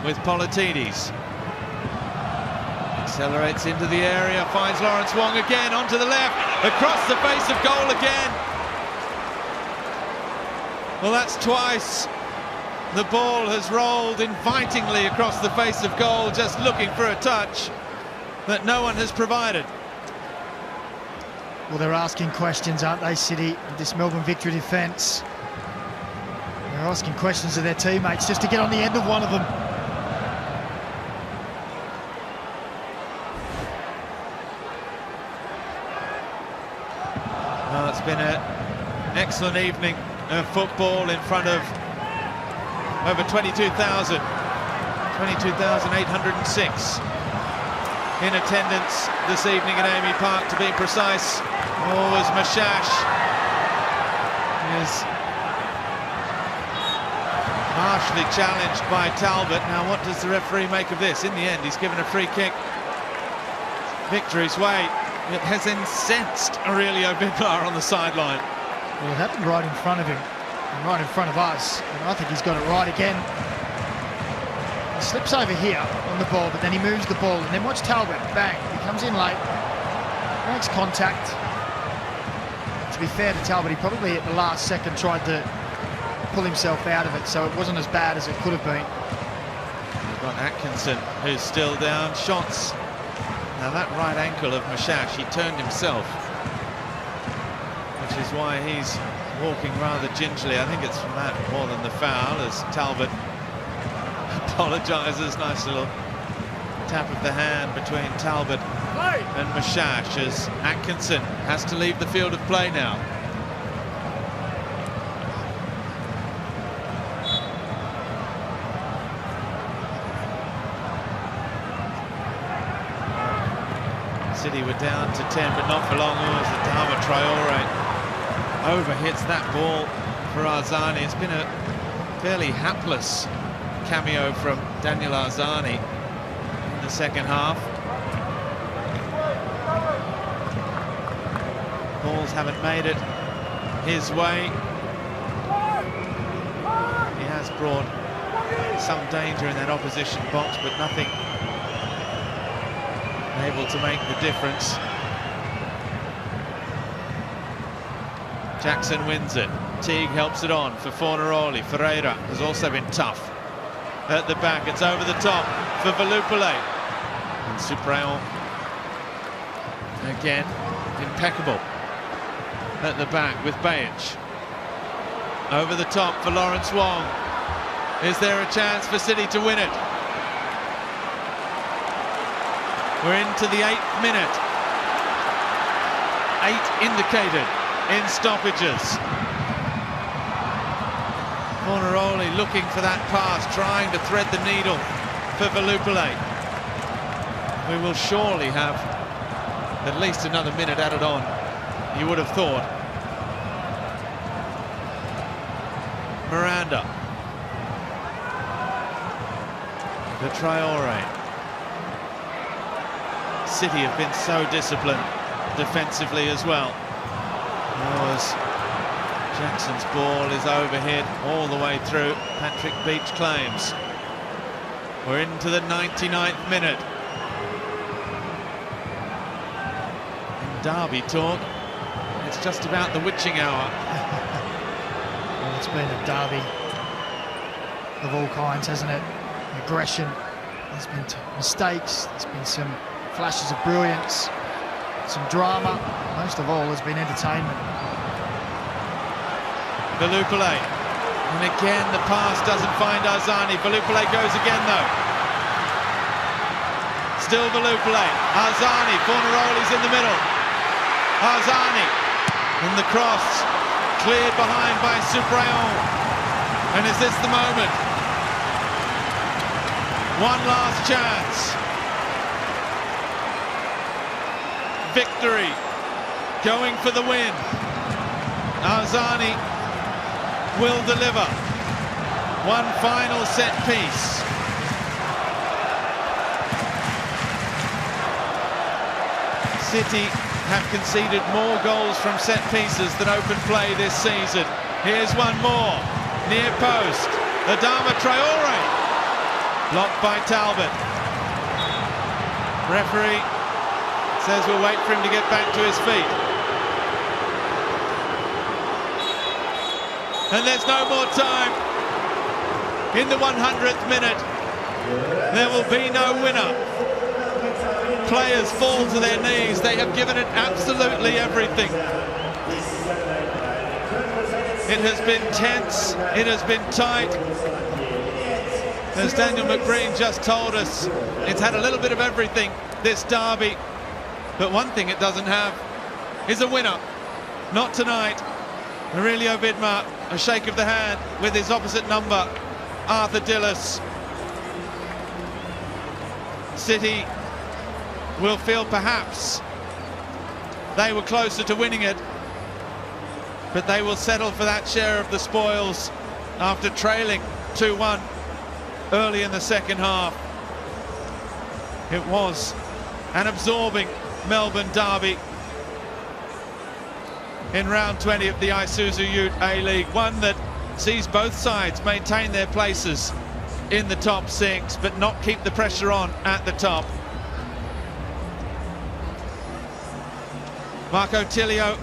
With Politidis. Accelerates into the area, finds Lawrence Wong again, onto the left, across the face of goal again. Well, that's twice the ball has rolled invitingly across the face of goal, just looking for a touch that no one has provided. Well, they're asking questions, aren't they, City, this Melbourne Victory defence? They're asking questions of their teammates just to get on the end of one of them. Well, it's been an excellent evening of football in front of over 22,806 in attendance this evening at Amy Park, to be precise. Oh, as Mashash is harshly challenged by Talbot. Now, what does the referee make of this? In the end, he's given a free kick Victory's way. It has incensed Aurelio Vidmar on the sideline. Well, it happened right in front of him, and right in front of us, and I think he's got it right again. He slips over here on the ball, but then he moves the ball, and then watch Talbot, bang, he comes in late, makes contact. To be fair to Talbot, he probably at the last second tried to pull himself out of it, so it wasn't as bad as it could have been. We've got Atkinson, who's still down. Shots. Now that right ankle of Mashash, he turned himself, which is why he's walking rather gingerly. I think it's from that more than the foul, as Talbot apologises. Nice little tap of the hand between Talbot and Mashash, as Atkinson has to leave the field of play now. City were down to 10, but not for long. Oh, as Adama Traore overhits that ball for Arzani. It's been a fairly hapless cameo from Daniel Arzani in the second half. Balls haven't made it his way. He has brought some danger in that opposition box, but nothing able to make the difference. Jackson wins it. Teague helps it on for Fornaroli. Ferreira has also been tough at the back. It's over the top for Valupale. And Suprayon again impeccable at the back with Bajic. Over the top for Lawrence Wong. Is there a chance for City to win it? We're into the 8th minute. 8 indicated in stoppages. Fornaroli looking for that pass, trying to thread the needle for Valupale. We will surely have at least another minute added on, you would have thought. Miranda. The Traore. City have been so disciplined defensively as well. Oh, as Jackson's ball is overhit all the way through, Patrick Beach claims. We're into the 99th minute. In derby talk, it's just about the witching hour. Well, it's been a derby of all kinds, hasn't it? Aggression, There's been mistakes, there's been some flashes of brilliance, some drama. Most of all, there's been entertainment. Valupale. And again, the pass doesn't find Arzani. Valupale goes again, though. Still Valupale. Arzani. Fornaroli's in the middle. Arzani. And the cross cleared behind by Suprayon. And is this the moment? One last chance. Victory. Going for the win. Arzani will deliver. One final set piece. City have conceded more goals from set pieces than open play this season. Here's one more. Near post. Adama Traore. Blocked by Talbot. Referee says we'll wait for him to get back to his feet. And there's no more time. In the 100th minute, there will be no winner. Players fall to their knees. They have given it absolutely everything. It has been tense. It has been tight. As Daniel McBreen just told us, it's had a little bit of everything, this derby. But one thing it doesn't have is a winner. Not tonight. Aurelio Vidmar, a shake of the hand with his opposite number, Arthur Dillis. City will feel perhaps they were closer to winning it, but they will settle for that share of the spoils after trailing 2-1 early in the second half. It was an absorbing Melbourne derby in round 20 of the Isuzu UTE A-League, one that sees both sides maintain their places in the top six but not keep the pressure on at the top. Marco Tilio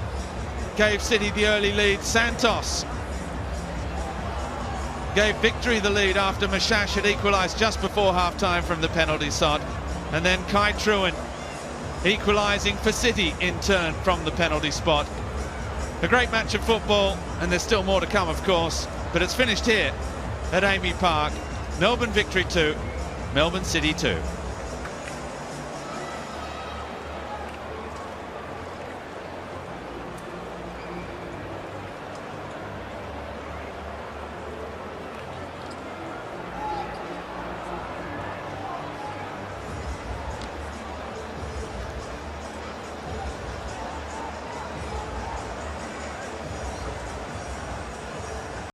gave City the early lead. Santos gave Victory the lead after Mashash had equalised just before half-time from the penalty spot. And then Kai Truen equalising for City in turn from the penalty spot. A great match of football, and there's still more to come, of course, but it's finished here at Amy Park. Melbourne Victory 2, Melbourne City 2.